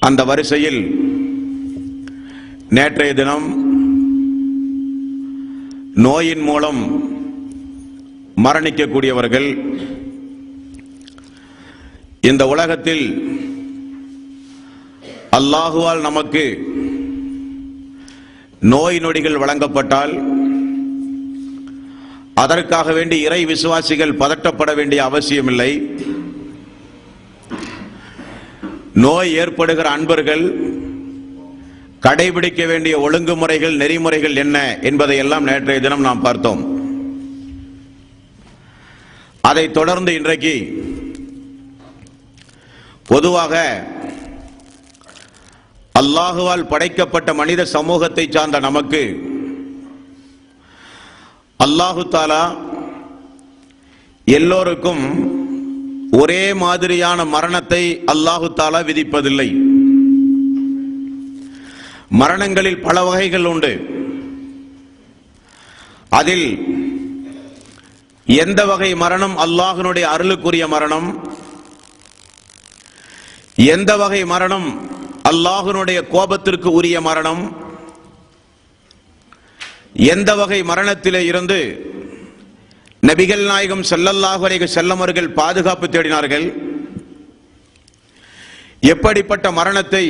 அந்த வரிசையில் நேற்றைய தினம் நோயின் மூலம் மரணிக்கக்கூடியவர்கள் இந்த உலகத்தில் அல்லாஹுவால் நமக்கு நோய் நொடிகள் வழங்கப்பட்டால் அதற்காக வேண்டி இறை விசுவாசிகள் பதட்டப்பட வேண்டிய அவசியமில்லை. நோய் ஏற்படுகிற அன்பர்கள் கடைபிடிக்க வேண்டிய ஒழுங்குமுறைகள் நெறிமுறைகள் என்ன என்பதை எல்லாம் நேற்றைய தினம் நாம் பார்த்தோம். அதை தொடர்ந்து இன்றைக்கு பொதுவாக அல்லாஹுவால் படைக்கப்பட்ட மனித சமூகத்தை சார்ந்த நமக்கு அல்லாஹு தாலா எல்லோருக்கும் ஒரே மாதிரியான மரணத்தை அல்லாஹு தாலா விதிப்பதில்லை. மரணங்களில் பல வகைகள் உண்டு. அதில் எந்த வகை மரணம் அல்லாஹ்வினுடைய அருளுக்குரிய மரணம், எந்த வகை மரணம் அல்லாஹ்வினுடைய கோபத்திற்கு உரிய மரணம், எந்த வகை மரணத்திலே இருந்து நபிகள் நாயகம் ஸல்லல்லாஹு அலைஹி வஸல்லம் அவர்கள் பாதுகாப்பு தேடினார்கள், எப்படிப்பட்ட மரணத்தை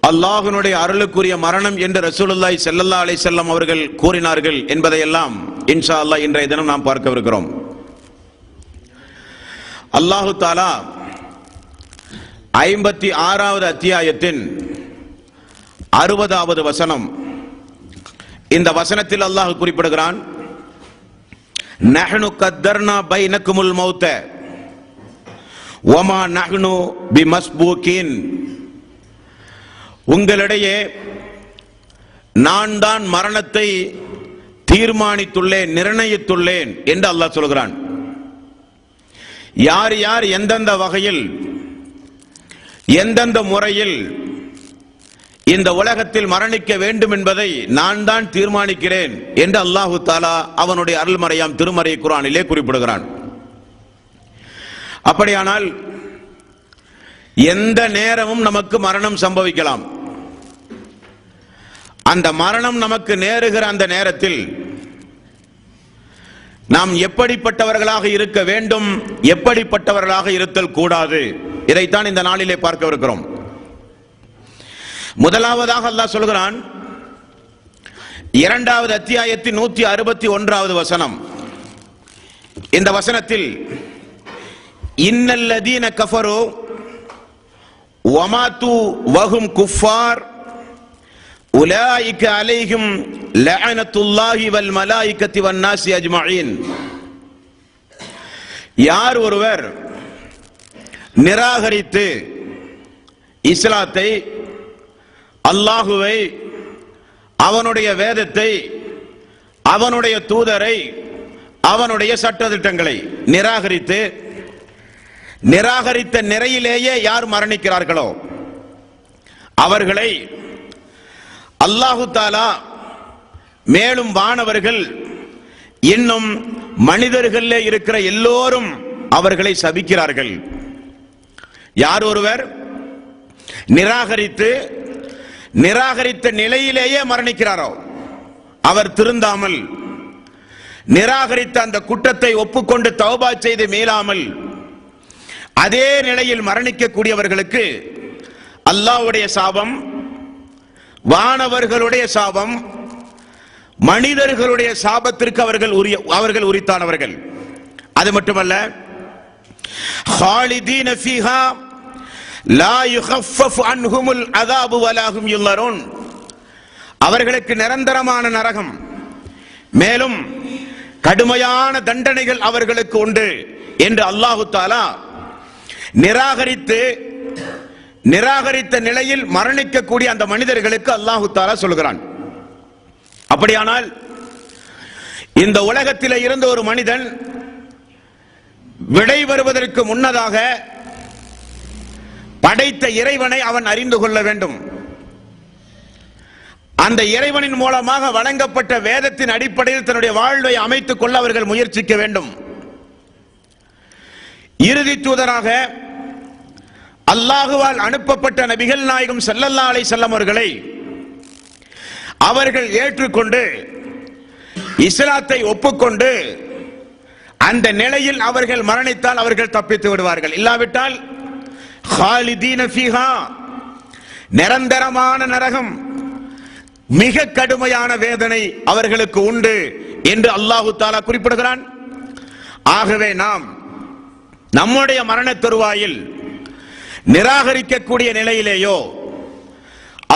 அல்லாஹ்வினுடைய அருளுக்குரிய மரணம் என்று ரசூலுல்லாஹி ஸல்லல்லாஹு அலைஹி வஸல்லம் அவர்கள் கூறினார்கள் என்பதையெல்லாம் இன்ஷா அல்லாஹ் இன்றைய தினம் நாம் பார்க்கவிருக்கிறோம். அல்லாஹு தாலா 56வது அத்தியாயத்தின் 60வது வசனம், இந்த வசனத்தில் அல்லாஹ் குறிப்பிடுகிறான், நஹ்னு கத்தர்னா பைனக்குமுல் மௌத வமா நஹ்னு பிமஸ்பூகின், உங்களிடையே நான் தான் மரணத்தை தீர்மானித்துள்ளேன், நிர்ணயித்துள்ளேன் என்று அல்லாஹ் சொல்கிறான். யார் யார் எந்தெந்த வகையில் எந்தெந்த முறையில் இந்த உலகத்தில் மரணிக்க வேண்டும் என்பதை நான் தான் தீர்மானிக்கிறேன் என்று அல்லாஹு தாலா அவனுடைய அருள்மறையாம் திருமறை குர்ஆனிலே குறிப்பிடுகிறான். அப்படியானால் எந்த நேரமும் நமக்கு மரணம் சம்பவிக்கலாம். அந்த மரணம் நமக்கு நேருகிற அந்த நேரத்தில் நாம் எப்படிப்பட்டவர்களாக இருக்க வேண்டும், எப்படிப்பட்டவர்களாக இருத்தல் கூடாது, இதைத்தான் இந்த நாளிலே பார்க்கவிருக்கிறோம். முதலாவதாக அல்லாஹ் சொல்கிறான், 2வது அத்தியாயத்தின் 161வது வசனம், இந்த வசனத்தில் இன்னல்லதீன கஃபரு வமாது வஹும் குஃபார் உலாயிக அலைஹிம் லஅனத்துல்லாஹி வல் மலாயிகத்தி வன் நாஸி அஜ்மஈன், யார் ஒருவர் நிராகரித்து இஸ்லாத்தை, அல்லாஹுவை, அவனுடைய வேதத்தை, அவனுடைய தூதரை, அவனுடைய சட்டதிட்டங்களை நிராகரித்த நிறையிலேயே யார் மரணிக்கிறார்களோ அவர்களை அல்லாஹு தாலா மேலும் வானவர்கள் இன்னும் மனிதர்களே இருக்கிற எல்லோரும் அவர்களை சபிக்கிறார்கள். யார் ஒருவர் நிராகரித்த நிலையிலேயே மரணிக்கிறாரோ, அவர் திருந்தாமல் நிராகரித்த அந்த குற்றத்தை ஒப்புக்கொண்டு தௌபா செய்து மீளாமல் அதே நிலையில் மரணிக்கக்கூடியவர்களுக்கு அல்லாஹ்வுடைய சாபம், வானவர்களுடைய சாபம், மனிதர்களுடைய சாபத்திற்கு அவர்கள் உரித்தானவர்கள். அது மட்டுமல்ல, خالدين فيها لا يخفف عنهم العذاب ولا هم ينظرون, அவர்களுக்கு நிரந்தரமான நரகம், மேலும் கடுமையான தண்டனைகள் அவர்களுக்கு உண்டு என்று அல்லாஹு தாலா நிராகரித்த நிலையில் மரணிக்கக்கூடிய அந்த மனிதர்களுக்கு அல்லாஹு தாலா சொல்கிறான். அப்படியானால் இந்த உலகத்தில் இருந்த ஒரு மனிதன் விடை வருவதற்கு முன்னதாக படைத்த இறைவனை அவன் அறிந்து கொள்ள வேண்டும். அந்த இறைவனின் மூலமாக வழங்கப்பட்ட வேதத்தின் அடிப்படையில் தன்னுடைய வாழ்வை அமைத்துக் கொள்ள அவர்கள் முயற்சிக்க வேண்டும். இறுதி தூதராக அல்லாஹுவால் அனுப்பப்பட்ட நபிகள் நாயகம் ஸல்லல்லாஹு அலைஹி வஸல்லம் அவர்களை அவர்கள் ஏற்றுக்கொண்டு இஸ்லாத்தை ஒப்புக்கொண்டு அந்த நிலையில் அவர்கள் மரணித்தால் அவர்கள் தப்பித்து விடுவார்கள். இல்லாவிட்டால் ஹாலிதீன ஃபீஹா, நிரந்தரமான நரகம், மிக கடுமையான வேதனை அவர்களுக்கு உண்டு என்று அல்லாஹு தஆலா குறிப்பிடுகிறான். ஆகவே நாம் நம்முடைய மரண தருவாயில் நிராகரிக்கக்கூடிய நிலையிலேயோ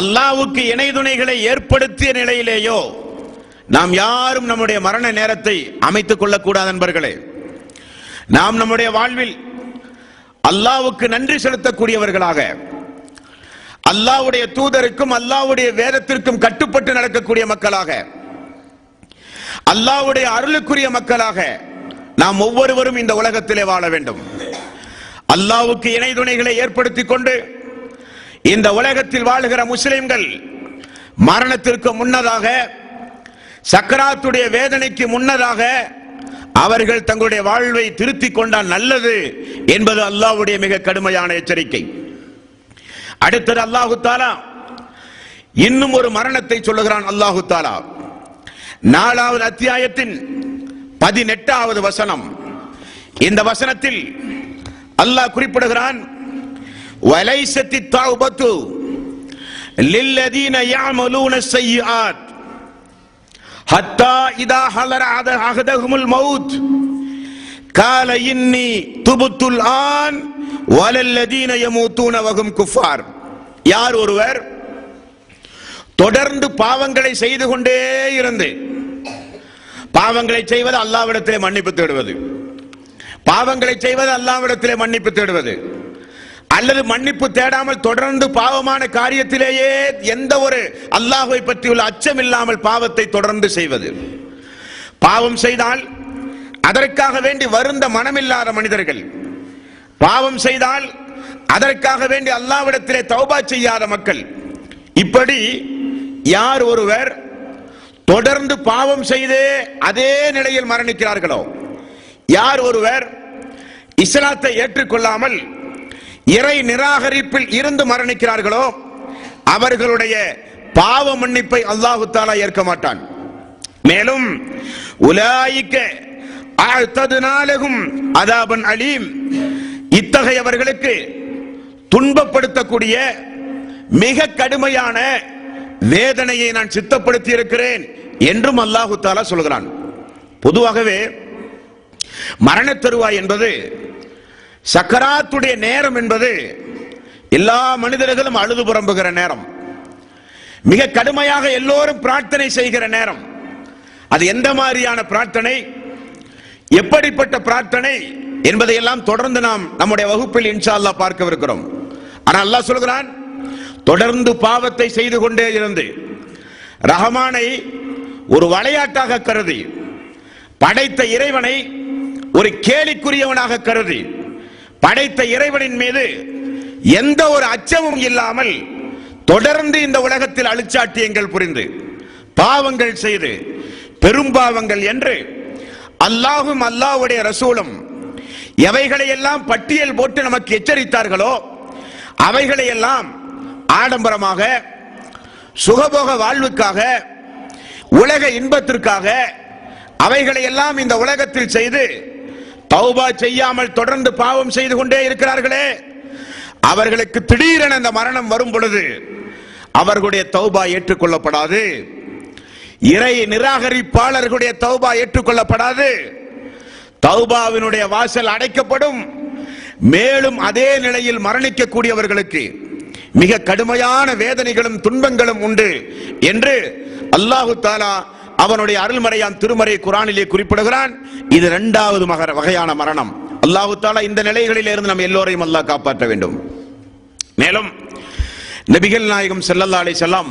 அல்லாஹ்வுக்கு இணை துணைகளை ஏற்படுத்திய நிலையிலேயோ நாம் யாரும் நம்முடைய மரண நேரத்தை அமைத்துக் கொள்ளக்கூடாது நண்பர்களே. நாம் நம்முடைய வாழ்வில் அல்லாஹ்வுக்கு நன்றி செலுத்தக்கூடியவர்களாக, அல்லாஹ்வுடைய தூதருக்கும் அல்லாஹ்வுடைய வேதத்திற்கும் கட்டுப்பட்டு நடக்கக்கூடிய மக்களாக, அல்லாஹ்வுடைய அருளுக்குரிய மக்களாக நாம் ஒவ்வொருவரும் இந்த உலகத்திலே வாழ வேண்டும். அல்லாஹ்வுக்கு இணை துணைகளை ஏற்படுத்திக் கொண்டு இந்த உலகத்தில் வாழுகிற முஸ்லிம்கள் மரணத்திற்கு முன்னதாக, சக்கராத்துடைய வேதனைக்கு முன்னதாக அவர்கள் தங்களுடைய வாழ்வை திருத்திக் கொண்டால் நல்லது என்பது அல்லாஹ்வுடைய மிக கடுமையான எச்சரிக்கை. அடுத்தது அல்லாஹு தஆலா இன்னும் ஒரு மரணத்தை சொல்லுகிறான். அல்லாஹு தஆலா 4வது அத்தியாயத்தின் 18வது வசனம். இந்த வசனத்தில் அல்லாஹ் குறிப்பிடுகிறான், வலைஸத்தி தௌபத்து லில்லதீன يعملون السيئات حتى إذا حضر أحدهم الموت قال إني تبت الآن ولا الذين يموتون وهم كفار. யார் ஒருவர் தொடர்ந்து பாவங்களை செய்து கொண்டே இருந்து, பாவங்களை செய்வது அல்லாஹ்விடத்திலே மன்னிப்பு தேடுவது, பாவங்களை செய்வது அல்லாஹ்விடத்திலே மன்னிப்பு தேடுவது, அல்லது மன்னிப்பு தேடாமல் தொடர்ந்து பாவமான காரியத்திலேயே எந்த ஒரு அல்லாஹ்வை பற்றியுள்ள அச்சம் இல்லாமல் பாவத்தை தொடர்ந்து செய்வது, பாவம் செய்தால் அதற்காக வேண்டி வருந்த மனமில்லாத மனிதர்கள், பாவம் செய்தால் அதற்காக வேண்டி அல்லாஹ்விடத்திலே தௌபா செய்யாத மக்கள், இப்படி யார் ஒருவர் தொடர்ந்து பாவம் செய்தே அதே நிலையில் மரணிக்கிறார்களோ, யார் ஒருவர் இஸ்லாத்தை ஏற்றுக்கொள்ளாமல் இறை நிராகரிப்பில் இருந்து மரணிக்கிறார்களோ அவர்களுடைய பாவ மன்னிப்பை அல்லாஹு தஆலா ஏற்க மாட்டான். மேலும் உலாயிக அஅததுனா லஹும் அஸாபன் அலீம், இத்தகையவர்களுக்கு துன்பப்படுத்தக்கூடிய மிக கடுமையான வேதனையை நான் சித்தப்படுத்தி இருக்கிறேன் என்றும் அல்லாஹு தஆலா சொல்கிறான். பொதுவாகவே மரண தருவாய் என்பது, சக்கராத்துடைய நேரம் என்பது எல்லா மனிதர்களும் அழுது புறம்புகிற நேரம், மிக கடுமையாக எல்லோரும் பிரார்த்தனை செய்கிற நேரம். அது எந்த மாதிரியான பிரார்த்தனை, எப்படிப்பட்ட பிரார்த்தனை என்பதையெல்லாம் தொடர்ந்து நாம் நம்முடைய வகுப்பில் இன்ஷா அல்லாஹ் பார்க்கவிருக்கிறோம். ஆனால் அல்லாஹ் சொல்கிறான், தொடர்ந்து பாவத்தை செய்து கொண்டே இருந்து ரஹ்மானை ஒரு விளையாட்டாக கருதி, படைத்த இறைவனை ஒரு கேலிக்குரியவனாக கருதி, படைத்த இறைவனின் மீது எந்த ஒரு அச்சமும் இல்லாமல் தொடர்ந்து இந்த உலகத்தில் அழிச்சாட்டியங்கள் புரிந்து பாவங்கள் செய்து பெரும்பாவங்கள் என்று அல்லாஹும் அல்லாஹ்வுடைய ரசூலும் எவைகளை எல்லாம் பட்டியல் போட்டு நமக்கு எச்சரித்தார்களோ அவைகளை எல்லாம் ஆடம்பரமாக, சுகபோக வாழ்வுக்காக, உலக இன்பத்திற்காக அவைகளை எல்லாம் இந்த உலகத்தில் செய்து தௌபா செய்யாமல் தொடர்ந்து பாவம் செய்து கொண்டே இருக்கிறார்களே, அவர்களுக்கு திடீரென இந்த மரணம் வரும் பொழுது அவர்களுடைய தௌபா ஏற்றுக்கொள்ளப்படாது. இறை நிராகரிப்பாளர்களுடைய தௌபா ஏற்றுக்கொள்ளப்படாது. தௌபாவினுடைய வாசல் அடைக்கப்படும். மேலும் அதே நிலையில் மரணிக்கக்கூடியவர்களுக்கு மிக கடுமையான வேதனைகளும் துன்பங்களும் உண்டு என்று அல்லாஹு தஆலா அவனுடைய அருள்மறையாம் திருமறை குர்ஆனிலே குறிப்பிடுகிறான். இது 2வது வகையான மரணம். அல்லாஹு தஆலா இந்த நிலைகளில் இருந்து நம்ம எல்லோரையும் அல்லாஹ் காப்பாற்ற வேண்டும். மேலும் நபிகள் நாயகம் ஸல்லல்லாஹு அலைஹி வஸல்லம்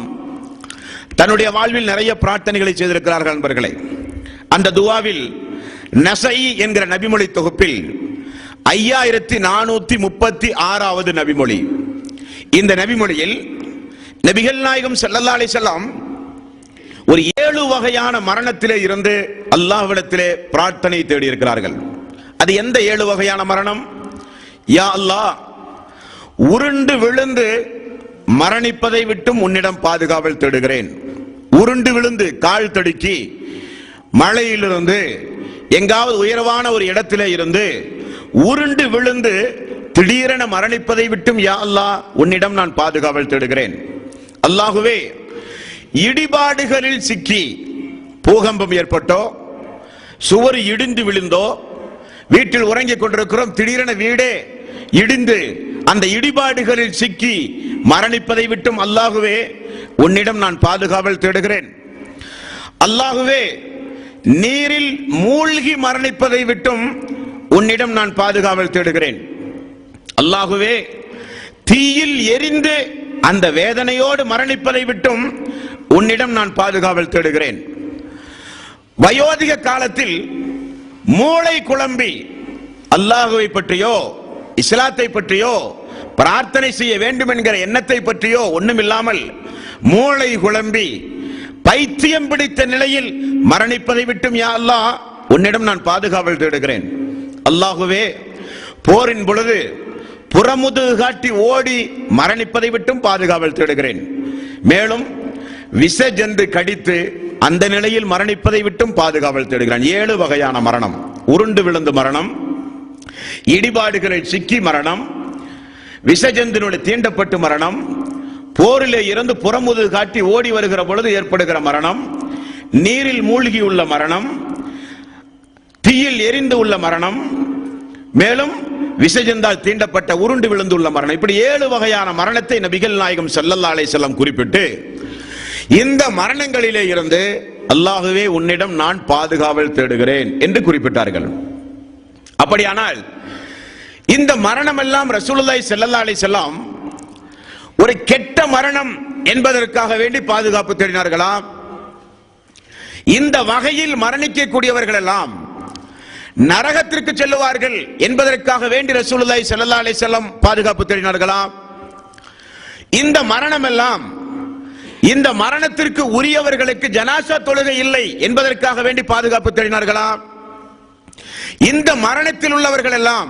தன்னுடைய வாழ்வில் நிறைய பிரார்த்தனைகளை செய்திருக்கிறார்கள் நண்பர்களே. அந்த துஆவில் நஸஈ என்கிற நபிமொழி தொகுப்பில் 5436வது நபிமொழி. இந்த நபிமொழியில் நபிகள் நாயகம் ஸல்லல்லாஹு அலைஹி வஸல்லம் ஒரு 7 வகையான மரணத்திலே இருந்து அல்லாஹ்விடத்திலே பிரார்த்தனை தேடி இருக்கிறார்கள். அது எந்த 7 வகையான மரணம்? யா அல்லாஹ், உருண்டு விழுந்து மரணிப்பதை விட்டும் உன்னிடம் பாதுகாவல் தேடுகிறேன். உருண்டு விழுந்து கால் தடுக்கி மழையிலிருந்து எங்காவது உயர்வான ஒரு இடத்திலே இருந்து உருண்டு விழுந்து திடீரென மரணிப்பதை விட்டும் யா அல்லாஹ் உன்னிடம் நான் பாதுகாவல் தேடுகிறேன். அல்லாஹுவே, இடிபாடுகளில் சிக்கி பூகம்பம் ஏற்பட்டோ, சுவர் இடிந்து விழுந்தோ, வீட்டில் உறங்கிக் கொண்டிருக்கிறோம், திடீரென வீடே இடிந்து அந்த இடிபாடுகளில் சிக்கி மரணிப்பதை விட்டும் அல்லாஹுவே உன்னிடம் நான் பாதுகாவல் தேடுகிறேன். அல்லாஹுவே, நீரில் மூழ்கி மரணிப்பதை விட்டும் உன்னிடம் நான் பாதுகாவல் தேடுகிறேன். அல்லாஹுவே, தீயில் எரிந்து அந்த வேதனையோடு மரணிப்பதை விட்டும் உன்னிடம் நான் பாதுகாவல் தேடுகிறேன். வயோதிக காலத்தில் மூளை குழம்பி அல்லாஹுவை பற்றியோ இஸ்லாத்தை பற்றியோ பிரார்த்தனை செய்ய வேண்டும் என்கிற எண்ணத்தை பற்றியோ ஒண்ணுமில்லாமல் மூளை குழம்பி பைத்தியம் பிடித்த நிலையில் மரணிப்பதை விட்டும் யா அல்லாஹ் உன்னிடம் நான் பாதுகாவல் தேடுகிறேன். அல்லாஹுவே, போரின் பொழுது புறமுதுகு காட்டி ஓடி மரணிப்பதை விட்டும் பாதுகாவல் தேடுகிறேன். மேலும் விஷ ஜந்து கடித்து அந்த நிலையில் மரணிப்பதை விட்டும் பாதுகாவல் தேடுகிறேன். 7 வகையான மரணம்: உருண்டு விழுந்து மரணம், இடிபாடுகளில் சிக்கி மரணம், விஷஜந்தினுடைய தீண்டப்பட்டு மரணம், போரிலே இருந்து புறமுதுகு காட்டி ஓடி வருகிற பொழுது ஏற்படுகிற மரணம், நீரில் மூழ்கி உள்ள மரணம், தீயில் எரிந்து உள்ள மரணம், மேலும் விஷஜந்தால் தீண்டப்பட்ட உருண்டு விழுந்துள்ள மரணம். இப்படி 7 வகையான மரணத்தை நபிகள் நாயகம் ஸல்லல்லாஹு அலைஹி வஸல்லம் குறிப்பிட்டு, இந்த மரணங்களிலே இருந்து அல்லாஹுவே உன்னிடம் நான் பாதுகாவல் தேடுகிறேன் என்று குறிப்பிட்டார்கள். அப்படியானால் இந்த மரணம் எல்லாம் ரசூலுல்லாஹி ஸல்லல்லாஹு அலைஹி வஸல்லம் ஒரு கெட்ட மரணம் என்பதற்காக வேண்டி பாதுகாப்பு தேடினார்களா? இந்த வகையில் மரணிக்கக்கூடியவர்கள் எல்லாம் நரகத்திற்கு செல்லுவார்கள் என்பதற்காக வேண்டி ரசூலுல்லாஹி ஸல்லல்லாஹு அலைஹி வஸல்லம் பாதுகாப்பு தேடினார்களா? இந்த மரணம் எல்லாம் இந்த மரணத்திற்கு உரியவர்களுக்கு ஜனாசா தொழுகை இல்லை என்பதற்காக வேண்டி பாதுகாப்பு தேடினார்களா? இந்த மரணத்தில் உள்ளவர்கள் எல்லாம்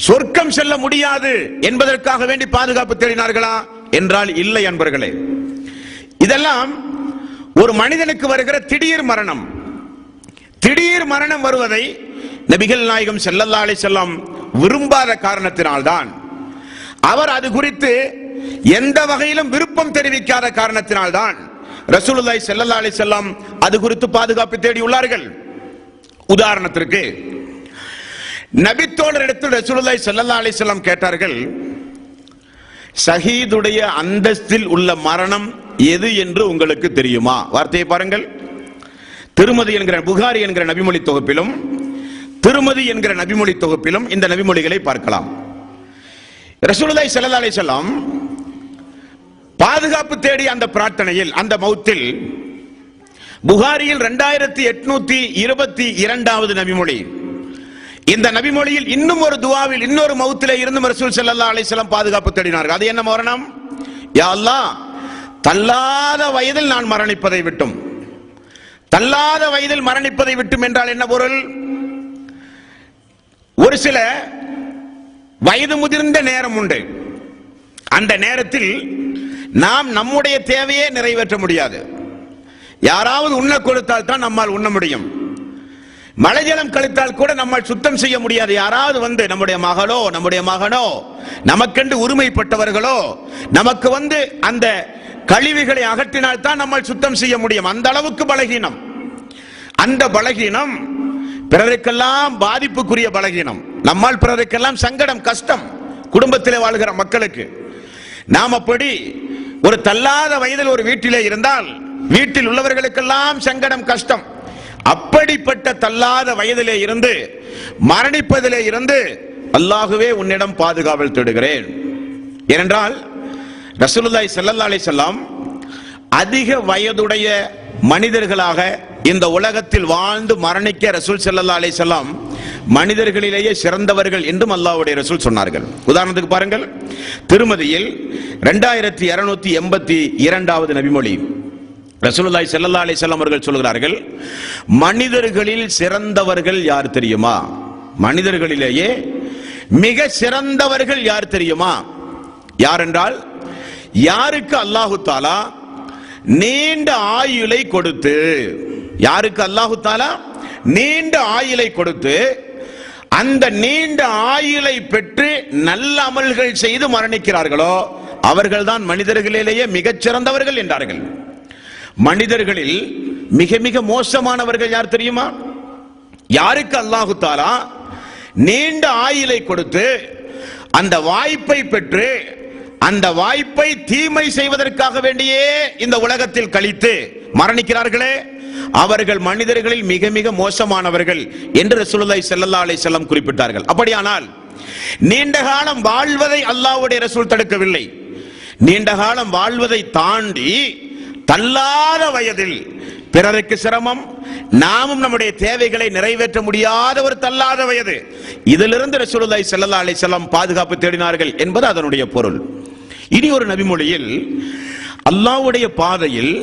சொர்க்கம் செல்ல முடியாது என்பதற்காக வேண்டி பாதுகாப்பு தேடினார்களா என்றால் இல்லை அன்பர்களே. இதெல்லாம் ஒரு மனிதனுக்கு வருகிற திடீர் மரணம். திடீர் மரணம் வருவதை நபிகள் நாயகம் ஸல்லல்லாஹு அலைஹி வஸல்லம் விரும்பாத காரணத்தினால்தான், அவர் அது குறித்து எந்த வகையிலும் விருப்பம் தெரிவிக்காத காரணத்தினால்தான் ரசூலுல்லாஹி ஸல்லல்லாஹு அலைஹி வஸல்லம் அது குறித்து பாதுகாப்பு தேடியுள்ளார்கள். உதாரணத்திற்கு, நபித்தோழரிடத்தில் ரசூலுல்லாஹி ஸல்லல்லாஹு அலைஹி வஸல்லம் கேட்டார்கள், ஷஹீதுடைய அந்தஸ்தில் உள்ள மரணம் எது என்று உங்களுக்கு தெரியுமா? வார்த்தையை பாருங்கள். திருமதி என்கிற புகாரி என்கிற நபிமொழி தொகுப்பிலும் திருமதி என்கிற நபிமொழி தொகுப்பிலும் இந்த நபிமொழிகளை பார்க்கலாம். ரசூலுல்லாஹி ஸல்லல்லாஹு அலைஹி வஸல்லம் பாதுகாப்பு தேடி அந்த பிரார்த்தனையில், அந்த மௌத்தில், புகாரியில் 2822வது நபிமொழி. இந்த நபிமொழியில் இன்னும் ஒரு துஆவில் இன்னொரு மௌத்திலே இருந்து ரசூல் ஸல்லல்லாஹு அலைஹி வஸல்லம் பாதுகாப்பு தேடினார்கள். அது என்ன மரணம்? யா அல்லாஹ், தள்ளாத வயதில் நான் மரணிப்பதை விட்டும். தள்ளாத வயதில் மரணிப்பதை விட்டும் என்றால் என்ன பொருள்? ஒரு சில வயது முதிர்ந்த நேரம் உண்டு. அந்த நேரத்தில் நாம் நம்முடைய தேவையே நிறைவேற்ற முடியாது. யாராவது உண்ண கொடுத்தால் தான் நம்மால் உண்ண முடியும். மலைஜலம் கழித்தால் கூட நம்மால் சுத்தம் செய்ய முடியாது. யாராவது வந்து நம்முடைய மகளோ நம்முடைய மகனோ நமக்கென்று உரிமைப்பட்டவர்களோ நமக்கு வந்து அந்த கழிவுகளை அகற்றினால் தான் நம்மால் சுத்தம் செய்ய முடியும். அந்த அளவுக்கு பலகீனம். அந்த பலகீனம் பிறருக்கெல்லாம் பாதிப்புக்குரிய பலகீனம். நம்மால் பிறருக்கெல்லாம் சங்கடம், கஷ்டம். குடும்பத்திலே வாழ்கிற மக்களுக்கு நாம் அப்படி ஒரு தள்ளாத வயதில் ஒரு வீட்டிலே இருந்தால் வீட்டில் உள்ளவர்களுக்கெல்லாம் சங்கடம், கஷ்டம். அப்படிப்பட்ட தள்ளாத வயதிலே இருந்து மரணிப்பதிலே இருந்து அல்லாஹுவே உன்னிடம் பாதுகாவல் தேடுகிறேன். ஏனென்றால் ரசூலுல்லாஹி ஸல்லல்லாஹு அலைஹி வஸல்லம் அதிக வயதுடைய மனிதர்களாக இந்த உலகத்தில் வாழ்ந்து மரணிக்க ரசூல் ஸல்லல்லாஹு அலைஹி வஸல்லம் மனிதர்களிலேயே சிறந்தவர்கள் என்றும் அல்லாஹ்வுடைய ரசூல் சொன்னார்கள். உதாரணத்துக்கு பாருங்கள், திருமதியில் 2282வது நபிமொழி. ரசூலுல்லாஹி ஸல்லல்லாஹு அலைஹி வஸல்லம் அவர்கள் சொல்கிறார்கள், மனிதர்களில் சிறந்தவர்கள் யார் தெரியுமா? மனிதர்களிலேயே மிக சிறந்தவர்கள் யார் தெரியுமா? யார் என்றால், யாருக்கு அல்லாஹு தாலா நீண்ட ஆயுளை கொடுத்து, யாருக்கு அல்லாஹு தாலா நீண்ட ஆயுளை கொடுத்து அந்த நீண்ட ஆயுளை பெற்று நல்ல அமல்கள் செய்து மரணிக்கிறார்களோ அவர்கள்தான் மனிதர்களிலேயே மிகச்சிறந்தவர்கள் என்றார்கள். மனிதர்களில் மிக மிக மோசமானவர்கள் யார் தெரியுமா? யாருக்கு அல்லாஹு தாலா நீண்ட ஆயுளை கொடுத்து அந்த வாய்ப்பை பெற்று அந்த வாய்ப்பை தீமை செய்வதற்காக வேண்டியே இந்த உலகத்தில் கழித்து மரணிக்கிறார்களே அவர்கள் மனிதர்களில் மிக மிக மோசமானவர்கள் என்று ரசூலுல்லாஹி ஸல்லல்லாஹு அலைஹி வஸல்லம் குறிப்பிட்டார்கள். அப்படியானால் நீண்ட காலம் வாழ்வதை அல்லாஹ்வுடைய ரசூல் தடுக்கவில்லை. நீண்ட காலம் வாழ்வதை தாண்டி தள்ளாத வயதில் பிறருக்கு சிரமம், நாமும் நம்முடைய தேவைகளை நிறைவேற்ற முடியாத ஒரு தள்ளாத வயது, இதிலிருந்து ரசூலுல்லாஹி ஸல்லல்லாஹு அலைஹி வஸல்லம் பாதுகாப்பு தேடினார்கள் என்பது அதனுடைய பொருள். இனி ஒரு நபிமொழியில் அல்லாஹ்வுடைய பாதையில்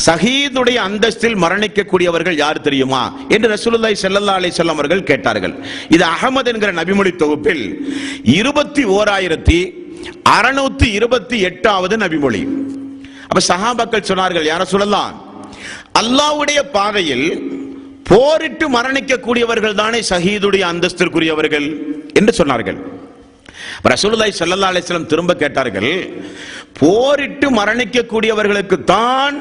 ஷஹீதுடைய அந்தஸ்தில் மரணிக்கக்கூடியவர்கள் யார் தெரியுமா என்று ரசூலுல்லாஹி ஸல்லல்லாஹு அலைஹி வஸல்லம் அவர்கள் கேட்டார்கள். இது அஹ்மத் என்கிற நபிமொழி தொகுப்பில் 21628வது நபிமொழி. அப்ப சஹாபாக்கள் சொன்னார்கள், யா ரசூலல்லாஹ், அல்லாஹ்வுடைய பாதையில் போரிட்டு மரணிக்கக்கூடியவர்கள் தானே ஷஹீதுடைய அந்தஸ்திற்குரியவர்கள் என்று சொன்னார்கள். ரசூலுல்லாஹி ஸல்லல்லாஹு அலைஹி வஸல்லம் திரும்ப கேட்டார்கள், போரிட்டு மரணிக்கக்கூடியவர்களுக்கு தான்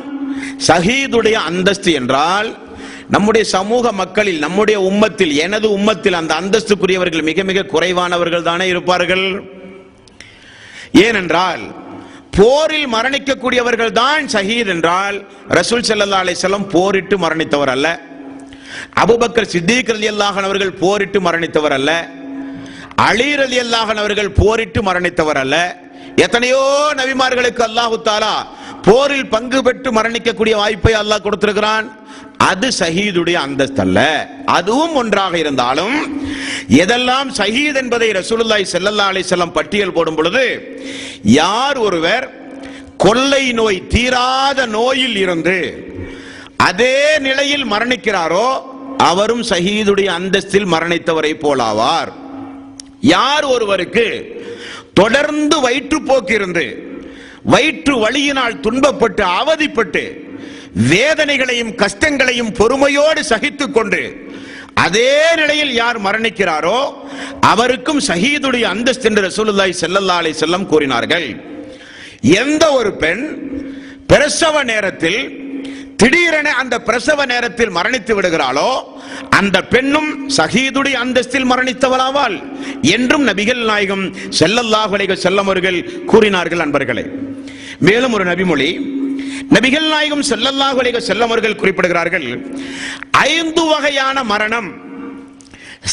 ஷஹீதுடைய அந்தஸ்து என்றால் நம்முடைய சமூக மக்களில், நம்முடைய உம்மத்தில், எனது உம்மத்தில் அந்த அந்தஸ்துக்குரியவர்கள் மிக மிக குறைவானவர்கள் தானே இருப்பார்கள். ஏனென்றால் போரில் மரணிக்கக்கூடியவர்கள் தான் ஷஹீத் என்றால் ரசூல் ஸல்லல்லாஹு அலைஹி வஸல்லம் போரிட்டு மரணித்தவர் அல்ல, அபூபக்கர் சித்தீக் ரலியல்லாஹு அன்ஹு அவர்கள் போரிட்டு மரணித்தவர் அல்ல, அலி ரலியல்லாஹு அன்ஹு அவர்கள் போரிட்டு மரணித்தவர் அல்ல. எத்தனையோ நபிமார்களுக்கு அல்லாஹு தாலா போரில் பங்கு பெற்று மரணிக்கக்கூடிய வாய்ப்பை அல்லாஹ் கொடுத்திருக்கிறான். அது ஷஹீதுடைய அந்தஸ்து அல்ல. அதுவும் ஒன்றாக இருந்தாலும் எதெல்லாம் ஷஹீத் என்பதை ரசூலுல்லாஹி ஸல்லல்லாஹு அலைஹி வஸல்லம் பட்டியல் போடும் பொழுது, யார் ஒருவர் கொள்ளை நோய், தீராத நோயில் இருந்து அதே நிலையில் மரணிக்கிறாரோ அவரும் ஷஹீதுடைய அந்தஸ்தில் மரணித்தவரை போலாவார். யார் ஒருவருக்கு தொடர்ந்து வயிற்றுப்போக்கு இருந்து வயிற்று வலியினால் துன்பப்பட்டு அவதிப்பட்டு வேதனைகளையும் கஷ்டங்களையும் பொறுமையோடு சகித்துக் கொண்டு அதே நிலையில் யார் மரணிக்கிறாரோ அவருக்கும் ஷஹீதுடைய அந்தஸ்து என்று ரசூலுல்லாஹி ஸல்லல்லாஹு அலைஹி வஸல்லம் கூறினார்கள். எந்த ஒரு பெண் பிரசவ நேரத்தில் திடீரென அந்த பிரசவ நேரத்தில் மரணித்து விடுகிறாளோ அந்த பெண்ணும் ஷஹீதுடைய அந்தஸ்தில் மரணித்தவளாவாள் என்றும் நபிகள் நாயகம் ஸல்லல்லாஹு அலைஹி வஸல்லம் அவர்கள் கூறினார்கள். அன்பர்களே, மேலும் ஒரு நபிமொழி நபிகள் நாயகம் ஸல்லல்லாஹு அலைஹி வஸல்லம் அவர்கள் குறிப்பிடுகிறார்கள், 5 வகையான மரணம்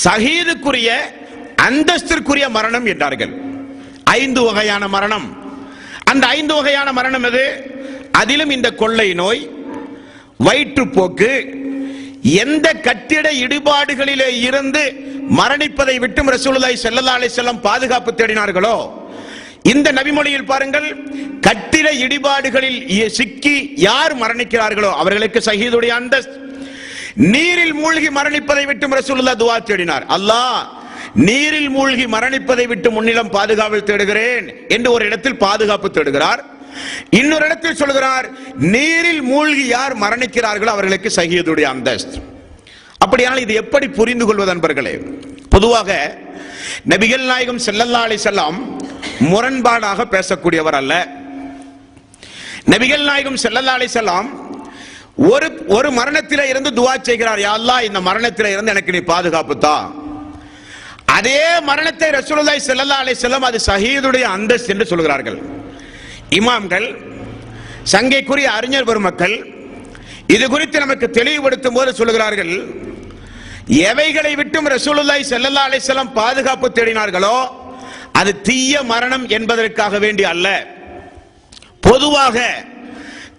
ஷஹீதுக்குரிய அந்தஸ்திற்குரிய மரணம் என்றார்கள். 5 வகையான மரணம். அந்த 5 வகையான மரணம் எது? அதிலும் இந்த கொள்ளை நோய், வயிற்றுப்போக்கு, எந்த கட்டிட இடிபாடுகளிலே இருந்து மரணிப்பதை விட்டும் ரசூலுல்லாஹி ஸல்லல்லாஹு அலைஹி வஸல்லம் பாதுகாப்பு தேடினார்களோ, இந்த நபிமொழியில் பாருங்கள், கட்டிட இடிபாடுகளில் சிக்கி யார் மரணிக்கிறார்களோ அவர்களுக்கு ஷஹீதுடைய அந்தஸ்து. நீரில் மூழ்கி மரணிப்பதை விட்டும் ரசூலுல்லாஹ் துஆ தேடினார். அல்லாஹ், நீரில் மூழ்கி மரணிப்பதை விட்டு முன்னிலம் பாதுகாப்பு தேடுகிறேன் என்று ஒரு இடத்தில் பாதுகாப்பு தேடுகிறார். இன்னொரு இடத்தில் சொல்கிறார், நீரில் மூழ்கி யார் மரணிக்கிறார்களோ அவர்களுக்கு ஷஹீதுடைய அந்தஸ்து. அப்படியானால் இது எப்படி புரிந்து கொள்வது அன்பர்களே? பொதுவாக நபிகள் நாயகம் ஸல்லல்லாஹு அலைஹி வஸல்லம் முரண்பாடாக பேசக்கூடியவர் அல்ல. நபிகள் நாயகம் ஸல்லல்லாஹு அலைஹி வஸல்லம் ஒரு மரணத்திலே இருந்து துஆ செய்கிறார், யா அல்லாஹ், இந்த மரணத்திலே இருந்து எனக்கு நீ பாதுகாப்பு தா. அதே மரணத்தை ரசூலுல்லாஹி ஸல்லல்லாஹு அலைஹி வஸல்லம் அது ஷஹீதுடைய அந்தஸ்து என்று சொல்கிறார்கள். இமாம்கள், சங்கைக்குரிய அறிஞர் பெருமக்கள் இது குறித்து நமக்கு தெளிவுபடுத்தும் போது சொல்கிறார்கள், எவைகளை விட்டும் ரசூலுல்லாஹி ஸல்லல்லாஹு அலைஹி வஸல்லம் பாதுகாப்பு தேடினார்களோ அது தீய மரணம் என்பதற்காக வேண்டி அல்ல. பொதுவாக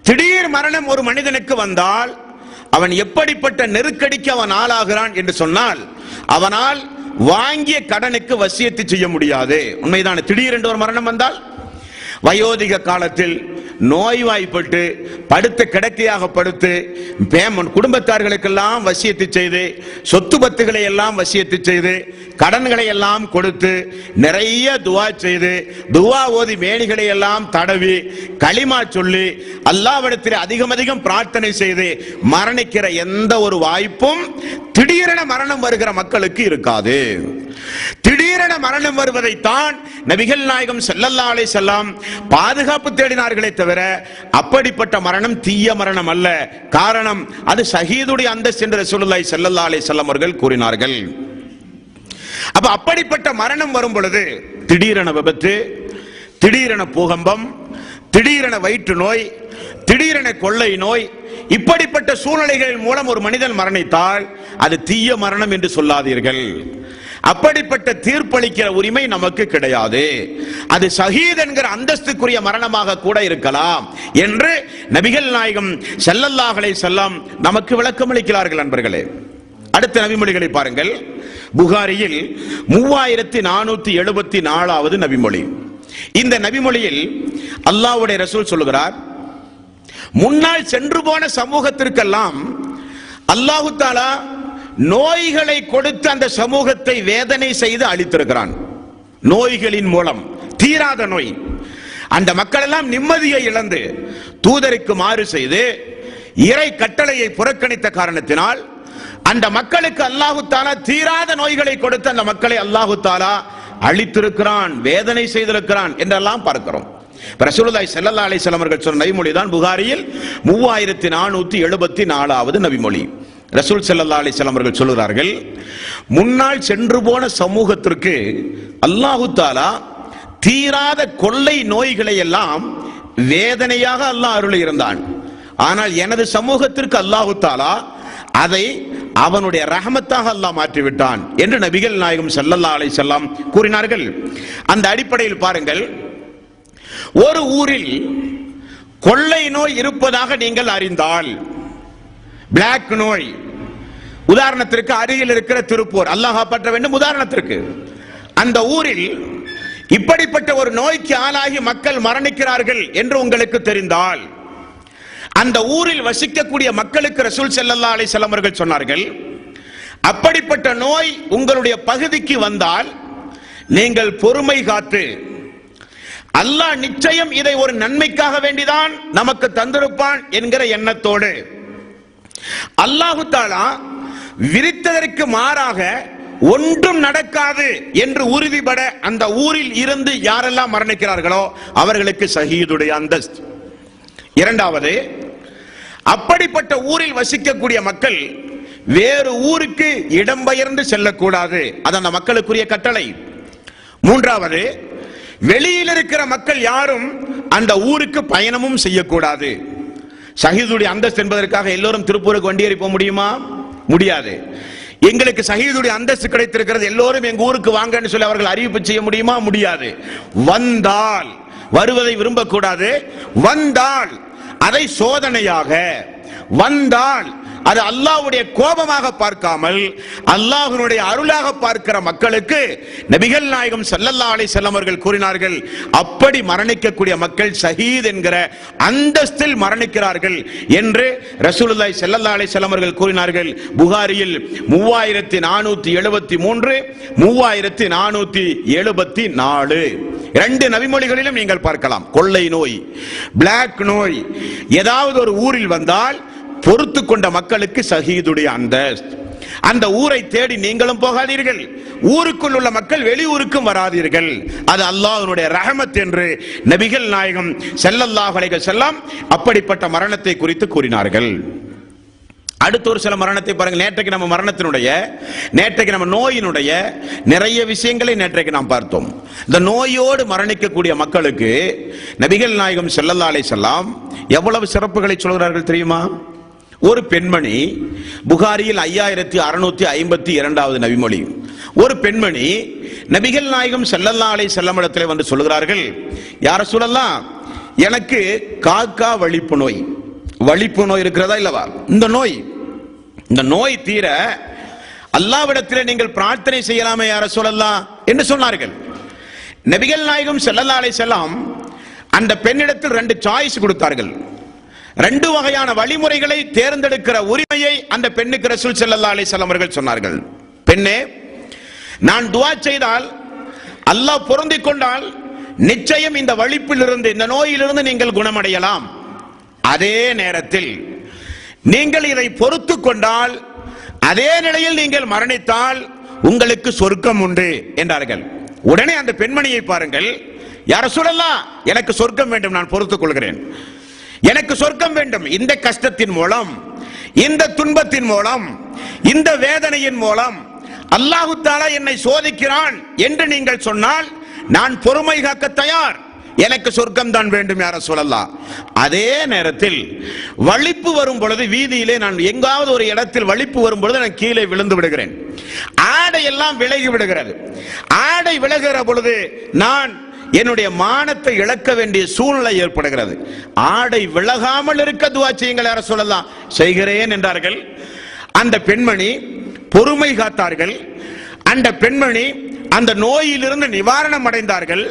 திடீர் மரணம் ஒரு மனிதனுக்கு வந்தால் அவன் எப்படிப்பட்ட நெருக்கடிக்கு அவன் ஆளாகிறான் என்று சொன்னால், அவனால் வாங்கிய கடனுக்கு வசியத்து செய்ய முடியாது. உண்மைதான். திடீரென்று ஒரு மரணம் வந்தால் வயோதிக காலத்தில் நோய்வாய்ப்பட்டு படுத்த கிடக்கையாக படுத்து குடும்பத்தார்களுக்கெல்லாம் வசியத்து செய்து சொத்து பத்துகளை எல்லாம் வசியத்து செய்து கடன்களை எல்லாம் கொடுத்து நிறைய துவா செய்து துவா ஓதி மேனிகளை எல்லாம் தடவி களிமா சொல்லி அல்லாஹ்விடத்தில் அதிகம் பிரார்த்தனை செய்து மரணிக்கிற எந்த ஒரு வாய்ப்பும் திடீரென மரணம் வருகிற மக்களுக்கு இருக்காது. திடீரென மரணம் வருவதைத்தான் நபிகள் நாயகம் ஸல்லல்லாஹு அலைஹி வஸல்லம் பாதுகாப்பு தேடினார்களே தவிர அப்படிப்பட்ட மரணம் தீய மரணம் அல்ல. காரணம் அது ஷஹீதுடைய அந்தஸ்து என்று ரசூலுல்லாஹி ஸல்லல்லாஹு அலைஹி வஸல்லம் அவர்கள் கூறினார்கள். அப்ப அப்படிப்பட்ட மரணம் வரும் பொழுது திடீரென விபத்து, திடீரென பூகம்பம், திடீரென வயிற்று நோய், திடீரென கொள்ளை நோய், இப்படிப்பட்ட சூழ்நிலைகள் மூலம் ஒரு மனிதன் மரணித்தால் அது தீய மரணம் என்று சொல்லாதீர்கள். அப்படிப்பட்ட தீர்ப்பளிக்கிற உரிமை நமக்கு கிடையாது. அது ஷஹீத் என்கிற அந்தஸ்துக்குரிய மரணமாக கூட இருக்கலாம் என்று நபிகள் நாயகம் ஸல்லல்லாஹு அலைஹி வஸல்லம் நமக்கு விளக்கம் அளிக்கிறார்கள். நண்பர்களே, அடுத்த நபிமொழிகளை பாருங்கள். புகாரியில் 3474வது நபிமொழி. இந்த நபிமொழியில் அல்லாஹ்வுடைய ரசூல் சொல்லுகிறார், முன்னால் சென்று போன சமூகத்திற்கெல்லாம் அல்லாஹு தஆலா நோய்களை கொடுத்து அந்த சமூகத்தை வேதனை செய்து அழித்திருக்கிறான். நோய்களின் மூலம் தீராத நோய், அந்த மக்கள் எல்லாம் நிம்மதியை இழந்து தூதருக்கு மாறு செய்து இறை கட்டளையை புறக்கணித்த காரணத்தினால் அந்த மக்களுக்கு அல்லாஹு தஆலா தீராத நோய்களை கொடுத்து அந்த மக்களை அல்லாஹு தஆலா அழித்திருக்கிறான், வேதனை செய்திருக்கிறான் என்றெல்லாம் பார்க்கிறோம். ரசூலுல்லாஹி ஸல்லல்லாஹு அலைஹி வஸல்லம் அவர்கள் சொன்ன நபிமொழி தான் புகாரியில் 3474வது நபிமொழி. ரசூல் ஸல்லல்லாஹு அலைஹி வஸல்லம் அவர்கள் சொல்கிறார்கள், முன்னால் சென்று போன சமூகத்திற்கு அல்லாஹு தஆலா தீராத கொள்ளை நோய்களை எல்லாம் வேதனையாக அல்லாஹ் அருளி இருந்தான். ஆனால் எனது சமூகத்திற்கு அல்லாஹு தஆலா அதை அவனுடைய ரஹமத்தாக அல்லாஹ் மாற்றிவிட்டான் என்று நபிகள் நாயகம் ஸல்லல்லாஹு அலைஹி வஸல்லம் கூறினார்கள். அந்த அடிப்படையில் பாருங்கள், ஒரு ஊரில் கொள்ளை நோய் இருப்பதாக நீங்கள் அறிந்தால், பிளாக் நோய், உதாரணத்திற்கு அருகில் இருக்கிற திருப்பூர், அல்லாஹ் காப்பாற்ற வேண்டும், உதாரணத்திற்கு அந்த ஊரில் இப்படிப்பட்ட ஒரு நோய்க்கு ஆளாகி மக்கள் மரணிக்கிறார்கள் என்று உங்களுக்கு தெரிந்தால், அந்த ஊரில் வசிக்கக்கூடிய மக்களுக்கு ரசூல் ஸல்லல்லாஹு அலைஹி வஸல்லம் அவர்கள் சொன்னார்கள், அப்படிப்பட்ட நோய் உங்களுடைய பகுதிக்கு வந்தால் நீங்கள் பொறுமை காத்து அல்லாஹ் நிச்சயம் இதை ஒரு நன்மைக்காக வேண்டிதான் நமக்கு தந்திருப்பான் என்கிற எண்ணத்தோடு அல்லாஹு தஆலா விரித்ததற்கு மாறாக ஒன்றும் நடக்காது என்று உறுதிபட அந்த ஊரில் இருந்து யாரெல்லாம் மரணிக்கிறார்களோ அவர்களுக்கு ஷஹீதுடைய அந்தஸ்து. இரண்டாவது, அப்படிப்பட்ட ஊரில் வசிக்கக்கூடிய மக்கள் வேறு ஊருக்கு இடம்பெயர்ந்து செல்லக்கூடாது, அது அந்த மக்களுக்குரிய கட்டளை. மூன்றாவது, வெளியில் இருக்கிற மக்கள் யாரும் அந்த ஊருக்கு பயணமும் செய்யக்கூடாது. ஷஹீதுடைய அந்தஸ்து என்பதற்காக எல்லோரும் திருப்பூருக்கு வண்டி ஏறி போக முடியுமா? முடியாது. எங்களுக்கு ஷஹீதுடைய அந்தஸ்து கிடைத்திருக்கிறது, எல்லோரும் எங்க ஊருக்கு வாங்கன்னு சொல்லி அவர்கள் அறிவிப்பு செய்ய முடியுமா? முடியாது. வந்தால், வருவதை விரும்பக்கூடாது, வந்தால் அதை சோதனையாக, வந்தால் அது அல்லாஹ்வுடைய கோபமாக பார்க்காமல் அல்லாஹ்வுடைய அருளாக பார்க்கிற மக்களுக்கு நபிகள் நாயகம் ஸல்லல்லாஹு அலைஹி வஸல்லம் அவர்கள் கூறினார்கள், அப்படி மரணிக்கக்கூடிய மக்கள் ஷஹீத் என்கிற அந்தஸ்தில் மரணிக்கிறார்கள் என்று ரசூலுல்லாஹி ஸல்லல்லாஹு அலைஹி வஸல்லம் அவர்கள் கூறினார்கள். புகாரியில் 3473, 3474 இரண்டு நபிமொழிகளிலும் நீங்கள் பார்க்கலாம். கொள்ளை நோய், பிளாக் நோய் ஏதாவது ஒரு ஊரில் வந்தால் பொறுத்து கொண்ட மக்களுக்கு ஷஹீதுடைய அந்தஸ்து. அந்த ஊரை தேடி நீங்களும் போகாதீர்கள், ஊருக்குள் உள்ள மக்கள் வெளியூருக்கும் வராதீர்கள், அது அல்லாஹ்வுடைய ரஹமத் என்று நபிகள் நாயகம் ஸல்லல்லாஹு அலைஹி வஸல்லம் அப்படிப்பட்ட மரணத்தை குறித்து கூறினார்கள். அடுத்த ஒரு சில மரணத்தை பாருங்கள். நேற்றைக்கு நம்ம மரணத்தினுடைய, நேற்றைக்கு நம்ம நோயினுடைய நிறைய விஷயங்களை நேற்றைக்கு நாம் பார்த்தோம். இந்த நோயோடு மரணிக்கக்கூடிய மக்களுக்கு நபிகள் நாயகம் ஸல்லல்லாஹு அலைஹி வஸல்லம் எவ்வளவு சிறப்புகளை சொல்கிறார்கள் தெரியுமா? ஒரு பெண்மணி, புகாரியில் 5652வது நபிமொழி, ஒரு பெண்மணி நபிகள் நாயகம் ஸல்லல்லாஹு அலைஹி வஸல்லம் இடத்திலே வந்து சொல்கிறார்கள், யா ரசூலல்லாஹ், எனக்கு காக்கா வலிப்பு நோய், வலிப்பு நோய் இருக்கிறதா இல்லவா? இந்த நோய் தீர அல்லாஹ்விடத்திலே நீங்கள் பிரார்த்தனை செய்யலாமே யா ரசூலல்லாஹ் என்று சொன்னார்கள். நபிகள் நாயகம் ஸல்லல்லாஹு அலைஹி வஸல்லம் அந்த பெண்ணிடத்தில் 2 சாய்ஸ் கொடுத்தார்கள். 2 வகையான வழிமுறைகளை தேர்ந்தெடுக்கிற உரிமையை அந்த பெண்ணுக்கு ரசூல் ஸல்லல்லாஹு அலைஹி வஸல்லம் அவர்கள் சொன்னார்கள். பெண்ணே, நான் துஆ செய்தால் அல்லாஹ் பொருந்திக் கொண்டால் நிச்சயம் இந்த வலிப்பிலிருந்து, இந்த நோயிலிருந்து நீங்கள் குணமடையலாம். அதே நேரத்தில் நீங்கள் இதை பொறுத்துக் கொண்டால், அதே நிலையில் நீங்கள் மரணித்தால் உங்களுக்கு சொர்க்கம் உண்டு என்றார்கள். உடனே அந்த பெண்மணியை பாருங்கள், யா ரசூலல்லாஹ், எனக்கு சொர்க்கம் வேண்டும், நான் பொறுத்துக் கொள்கிறேன், எனக்கு சொர்க்கம் வேண்டும். இந்த கஷ்டத்தின் மூலம், இந்த துன்பத்தின் மூலம், இந்த வேதனையின் மூலம் அல்லாஹ் தஆலா என்னை சோதிக்கிறான் என்று நீங்கள் சொன்னால் நான் பொறுமை காக்க தயார், எனக்கு சொர்க்கம் தான் வேண்டும் யா ரசூலல்லாஹ். அதே நேரத்தில் வலிப்பு வரும் பொழுது, வீதியிலே நான் எங்காவது ஒரு இடத்தில் வலிப்பு வரும் பொழுது நான் கீழே விழுந்து விடுகிறேன், ஆடை எல்லாம் விலகி விடுகிறது. ஆடை விலகுகிற பொழுது நான் என்னுடைய மானத்தை இழக்க வேண்டிய சூழ்நிலை ஏற்படுகிறது. ஆடை விலகாமல் இருக்க துஆ செய்யுங்கள் யா ரசூலல்லாஹ். செய்கிறேன் என்றார்கள். அந்த பெண்மணி பொறுமை காத்தார்கள். அந்த பெண்மணி அந்த நோயிலிருந்து நிவாரணம் அடைந்தார்கள்.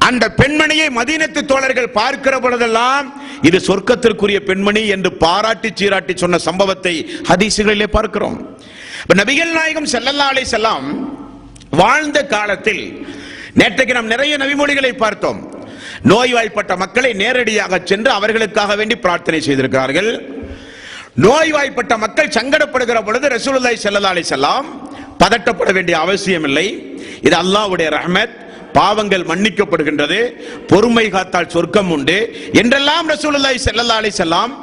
அந்த பெண்மணியை மதீனத்து தோழர்கள் பார்க்கிற பொழுதெல்லாம் இது சொர்க்கத்திற்குரிய பெண்மணி என்று பாராட்டி சீராட்டி சொன்ன சம்பவத்தை ஹதீசுகளிலே பார்க்கிறோம். நபிகள் நாயகம் ஸல்லல்லாஹு அலைஹி வஸல்லம் வாழ்ந்த காலத்தில் நேற்றைக்கு நாம் நிறைய நபிமொழிகளை பார்த்தோம். நோய்வாய்ப்பட்ட மக்களை நேரடியாக சென்று அவர்களுக்காக வேண்டி பிரார்த்தனை செய்திருக்கிறார்கள். நோய்வாய்ப்பட்ட மக்கள் சங்கடப்படுகிற பொழுது ரசூலுல்லாஹி ஸல்லல்லாஹு அலைஹி வஸல்லம் பதட்டப்பட வேண்டிய அவசியம் இல்லை. இது அல்லாஹ்வுடைய ரஹ்மத், பாவங்கள் மன்னிக்கப்படுகின்றது, பொறுமை காத்தால் சொர்க்கம் உண்டு என்றெல்லாம் ரசூலுல்லாஹி ஸல்லல்லாஹு அலைஹி வஸல்லம்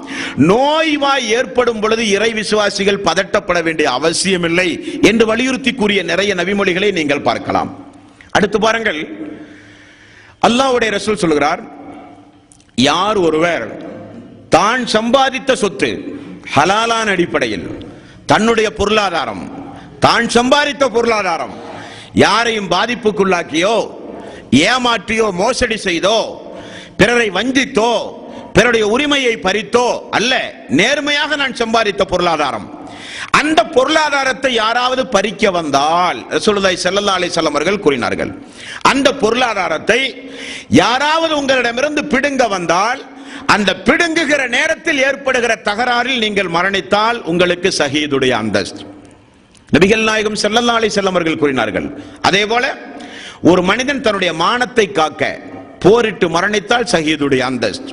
நோய்வாய் ஏற்படும் பொழுது இறை விசுவாசிகள் பதட்டப்பட வேண்டிய அவசியம் இல்லை என்று வலியுறுத்தி கூறிய நிறைய நபிமொழிகளை நீங்கள் பார்க்கலாம். அடுத்து பாருங்கள், அல்லாஹ்வுடைய ரசூல் சொல்கிறார், யார் ஒருவர் தான் சம்பாதித்த சொத்து ஹலாலான அடிப்படையில், தன்னுடைய பொருளாதாரம், தான் சம்பாதித்த பொருளாதாரம் யாரையும் பாதிப்புக்குள்ளாக்கியோ, ஏமாற்றியோ, மோசடி செய்தோ, பிறரை வஞ்சித்தோ, பிறருடைய உரிமையை பறித்தோ அல்ல, நேர்மையாக நான் சம்பாதித்த பொருளாதாரம், அந்த பொருளாதாரத்தை யாராவது பறிக்க வந்தால், ரசூலுல்லாஹி ஸல்லல்லாஹு அலைஹி வஸல்லம் அவர்கள் கூறினார்கள், அந்த பொருளாதாரத்தை யாராவது உங்களிடமிருந்து பிடுங்க வந்தால், அந்த பிடுங்குகிற நேரத்தில் ஏற்படுகிற தகராறில் நீங்கள் மரணித்தால் உங்களுக்கு ஷஹீதுடைய அந்தஸ்து. நபிகள் நாயகம் ஸல்லல்லாஹு அலைஹி வஸல்லம் அவர்கள் கூறினார்கள். அதே போல ஒரு மனிதன் தன்னுடைய மானத்தை காக்க போரிட்டு மரணித்தால் ஷஹீதுடைய அந்தஸ்து.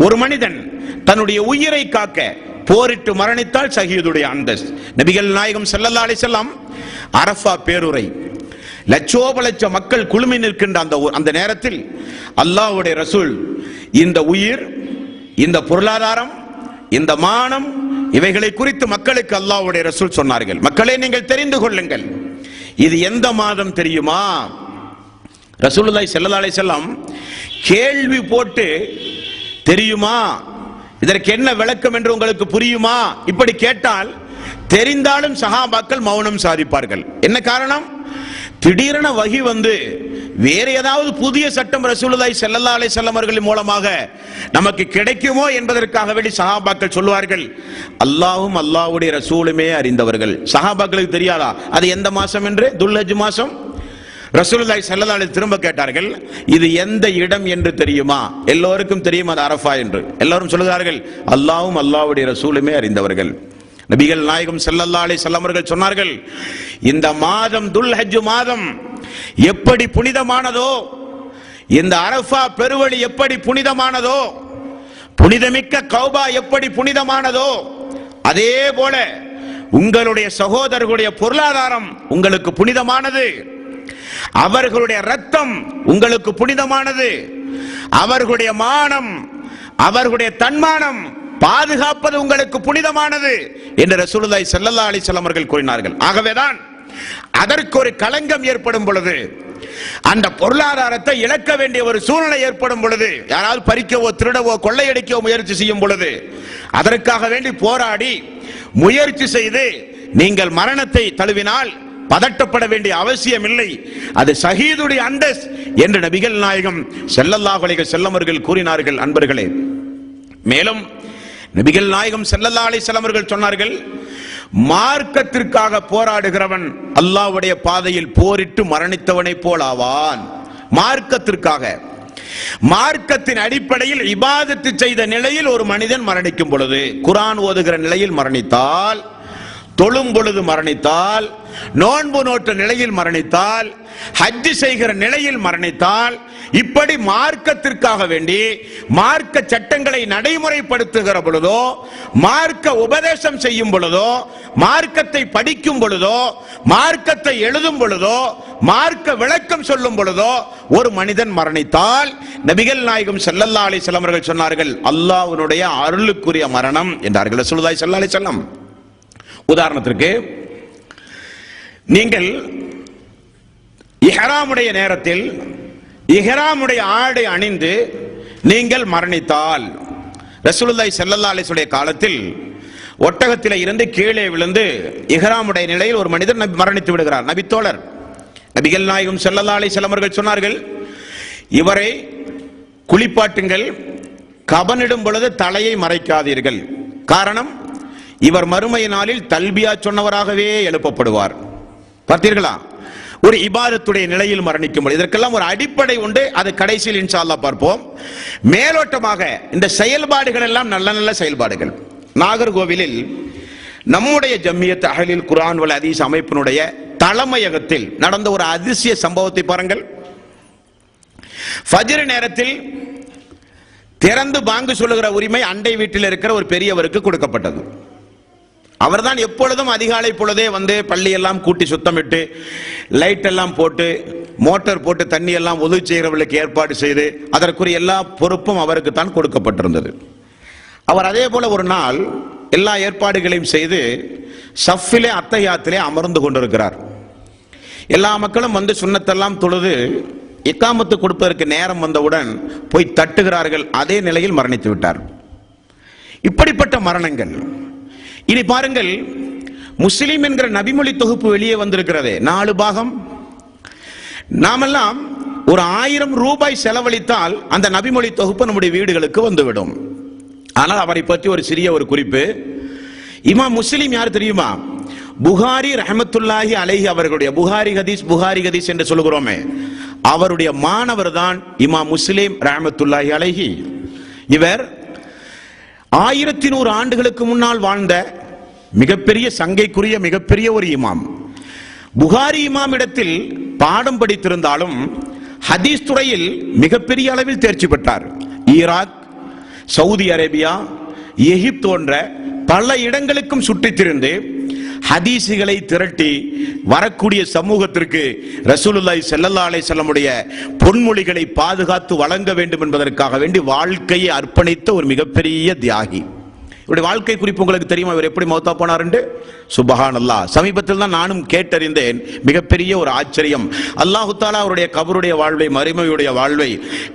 ஒரு மனிதன் தன்னுடைய உயிரை காக்க போரிட்டு மரணித்தால் ஷஹீதுடைய அந்தஸ்து. நபிகள் நாயகம் ஸல்லல்லாஹு அலைஹி வஸல்லம் அரஃபா பேருரை, லட்சோப லட்ச மக்கள் குழுமி நிற்கின்ற அந்த நேரத்தில் அல்லாஹ்வுடைய ரசூல் இந்த உயிர், இந்த பொருளாதாரம், இந்த மானம், இவைகளை குறித்து மக்களுக்கு அல்லாஹ்வுடைய ரசூல் சொன்னார்கள். மக்களே, நீங்கள் தெரிந்து கொள்ளுங்கள், இது எந்த மாதம் தெரியுமா? ரசூலுல்லாஹி ஸல்லல்லாஹு அலைஹி வஸல்லம் கேள்வி போட்டு, தெரியுமா, இதற்கு என்ன விளக்கம் என்று உங்களுக்கு புரியுமா, இப்படி கேட்டால் தெரிந்தாலும் சஹாபாக்கள் மௌனம் சாதிப்பார்கள். என்ன காரணம்? திடீரென வஹி வந்து வேற ஏதாவது புதிய சட்டம் ரசூலுல்லாஹி ஸல்லல்லாஹு அலைஹி வஸல்லம் அவர்கள் மூலமாக நமக்கு கிடைக்குமோ என்பதற்காக வேண்டி சஹாபாக்கள் சொல்வார்கள். அல்லாஹ்வும் அல்லாஹ்வுடைய ரசூலுமே அறிந்தவர்கள். சஹாபாக்களுக்கு தெரியாதா அது எந்த மாசம் என்று? துல்ஹஜ் மாசம். ரசூலுல்லாஹி ஸல்லல்லாஹு அலைஹி திரும்ப கேட்டார்கள், இது எந்த இடம் என்று தெரியுமா? எல்லோருக்கும் தெரியும், அது அரஃபா என்று. எல்லாரும் சொல்கிறார்கள், அல்லாஹ்வும் அல்லாஹ்வுடைய ரசூலுமே அறிந்தவர்கள். நபிகள் நாயகம் ஸல்லல்லாஹு அலைஹி வஸல்லம் அவர்கள் சொன்னார்கள், இந்த மாதம் துல்ஹஜ் மாதம் எப்படி புனிதமானதோ, இந்த அரஃபா பெருவழி எப்படி புனிதமானதோ, புனிதமிக்க கௌபா எப்படி புனிதமானதோ, அதே போல உங்களுடைய சகோதரர்களுடைய பொருளாதாரம் உங்களுக்கு புனிதமானது, அவர்களுடைய ரத்தம் உங்களுக்கு புனிதமானது, அவர்களுடைய மானம், அவர்களுடைய தன்மானம் பாதுகாப்பது உங்களுக்கு புனிதமானது என்று ரசூலுல்லாஹி ஸல்லல்லாஹு அலைஹி வஸல்லம் அவர்கள் கூறினார்கள். ஆகவேதான் அதற்கு ஒரு களங்கம் ஏற்படும் பொழுது, அந்த பொருளாதாரத்தை இழக்க வேண்டிய ஒரு சூழ்நிலை ஏற்படும் பொழுது, யாராவது பறிக்கவோ திருடவோ கொள்ளையடிக்கவோ முயற்சி செய்யும் பொழுது, அதற்காக வேண்டி போராடி முயற்சி செய்து நீங்கள் மரணத்தை தழுவினால் பதட்டப்பட வேண்டிய அவசியம் இல்லை, அது ஷஹீதுடைய அந்தஸ்து என்று நபிகள் நாயகம் ஸல்லல்லாஹு அலைஹி வஸல்லம் அவர்கள் கூறினார்கள். அன்பர்களே, மேலும் நபிகள் நாயகம் ஸல்லல்லாஹு அலைஹி வஸல்லம் அவர்கள் சொன்னார்கள், மார்க்கத்திற்காக போராடுகிறவன் அல்லாஹ்வுடைய பாதையில் போரிட்டு மரணித்தவனை போல் ஆவான். மார்க்கத்திற்காக, மார்க்கத்தின் அடிப்படையில் இபாதத்து செய்த நிலையில் ஒரு மனிதன் மரணிக்கும் பொழுது, குர்ஆன் ஓதுகிற நிலையில் மரணித்தால், தொழும் பொழுது மரணித்தால், நோன்பு நோட்ட நிலையில் மரணித்தால், ஹஜ் செய்கிற நிலையில் மரணித்தால், இப்படி மார்க்கத்திற்காக வேண்டி மார்க்க சட்டங்களை நடைமுறைப்படுத்துகிற பொழுதோ, மார்க்க உபதேசம் செய்யும் பொழுதோ, மார்க்கத்தை படிக்கும் பொழுதோ, மார்க்கத்தை எழுதும் பொழுதோ, மார்க்க விளக்கம் சொல்லும் பொழுதோ ஒரு மனிதன் மரணித்தால், நபிகள் நாயகம் ஸல்லல்லாஹு அலைஹி வஸல்லம் அவர்கள் சொன்னார்கள், அல்லாஹ்வுடைய அருளுக்குரிய மரணம் என்றார்கள் ரசூலுல்லாஹி ஸல்லல்லாஹு அலைஹி வஸல்லம். உதாரணத்திற்கு, நீங்கள் இஹ்ராமுடைய நேரத்தில் இஹ்ராமுடைய ஆடை அணிந்து நீங்கள் மரணித்தால், ரசூலுல்லாஹி ஸல்லல்லாஹு அலைஹி வஸல்லம் காலத்தில் ஒட்டகத்திலே இருந்து கீழே விழுந்து இஹ்ராமுடைய நிலையில் ஒரு மனிதர் மரணித்து விடுகிறார். நபி தோழர் நபிகள் நாயகம் ஸல்லல்லாஹு அலைஹி வஸல்லம் அவர்கள் சொன்னார்கள், இவரை குளிப்பாட்டுங்கள், கபனிடும் பொழுது தலையை மறைக்காதீர்கள். காரணம், இவர் மறுமை நாளில் தல்பியா சொன்னவராகவே எழுப்பப்படுவார். பார்த்தீர்களா? ஒரு இபாதத்துடைய நிலையில் மரணிக்கும். இதற்கெல்லாம் ஒரு அடிப்படை உண்டு, அது கடைசியில் இன்ஷா அல்லாஹ் பார்ப்போம். மேலோட்டமாக இந்த செயல்பாடுகள் எல்லாம் நல்ல நல்ல செயல்பாடுகள். நாகர்கோவிலில் நம்முடைய ஜம்மியத் அஹ்லில் குர்ஆன் வல் ஹதீஸ் அமைப்பினுடைய தலைமையகத்தில் நடந்த ஒரு அதிசய சம்பவத்தை பாருங்கள். ஃபஜ்ர் நேரத்தில் திறந்து பாங்கு சொல்லுகிற உரிமை அண்டை வீட்டில் இருக்கிற ஒரு பெரியவருக்கு கொடுக்கப்பட்டது. அவர்தான் எப்பொழுதும் அதிகாலை பொழுதே வந்து பள்ளி எல்லாம் கூட்டி சுத்தமிட்டு லைட் எல்லாம் போட்டு மோட்டார் போட்டு தண்ணி எல்லாம் உதவி செய்கிறவர்களுக்கு ஏற்பாடு செய்து அதற்குரிய எல்லா பொறுப்பும் அவருக்கு தான் கொடுக்கப்பட்டிருந்தது. அவர் அதே போல ஒரு நாள் எல்லா ஏற்பாடுகளையும் செய்து சஃபிலே அத்தஹியாத்திலே அமர்ந்து கொண்டிருக்கிறார். எல்லா மக்களும் வந்து சுன்னத்தெல்லாம் தொழுது இக்காமத்து கொடுப்பதற்கு நேரம் வந்தவுடன் போய் தட்டுகிறார்கள். அதே நிலையில் மரணித்து விட்டார். இப்படிப்பட்ட மரணங்கள். இனி பாருங்கள், முஸ்லிம் என்கிற நபிமொழி தொகுப்பு வெளியே வந்திருக்கிறது, 4 பாகம். நாமெல்லாம் ஒரு 1000 ரூபாய் செலவழித்தால் அந்த நபிமொழி தொகுப்பு நம்முடைய வீடுகளுக்கு வந்துவிடும். ஆனால் அவரை பற்றி ஒரு சிறிய ஒரு குறிப்பு. இமாம் முஸ்லிம் யார் தெரியுமா? புகாரி ரஹ்மத்துல்லாஹி அலைஹி அவர்களுடைய புகாரி ஹதீஸ் என்று சொல்லுகிறோமே, அவருடைய மாணவர் தான் இமாம் முஸ்லிம் ரஹ்மத்துல்லாஹி அலைஹி. இவர் 1100 ஆண்டுகளுக்கு முன்னால் வாழ்ந்த மிகப்பெரிய சங்கைக்குரிய மிகப்பெரிய ஒரு இமாம். புகாரி இமாம் இடத்தில் பாடம் படித்திருந்தாலும் ஹதீஸ் துறையில் மிகப்பெரிய அளவில் தேர்ச்சி பெற்றார். ஈராக், சவுதி அரேபியா, எகிப்து போன்ற பல இடங்களுக்கும் சுற்றித் திரிந்து ஹதீசுகளை திரட்டி வரக்கூடிய சமூகத்திற்கு ரசூலுல்லாஹி ஸல்லல்லாஹு அலைஹி வஸல்லம் உடைய பொன்மொழிகளை பாதுகாத்து வழங்க வேண்டும் என்பதற்காக வேண்டி வாழ்க்கையை அர்ப்பணித்த ஒரு மிகப்பெரிய தியாகி. இவருடைய வாழ்க்கை குறிப்பு உங்களுக்கு தெரியுமா? இவர் எப்படி மௌத்தா போனார் என்று? சுப்ஹானல்லாஹ். சமீபத்தில் தான் நானும் கேட்டறிந்தேன். மிகப்பெரிய ஒரு ஆச்சரியம். அல்லாஹு தாலா அவருடைய கபருடைய வாழ்வை, மறுமையுடைய வாழ்வை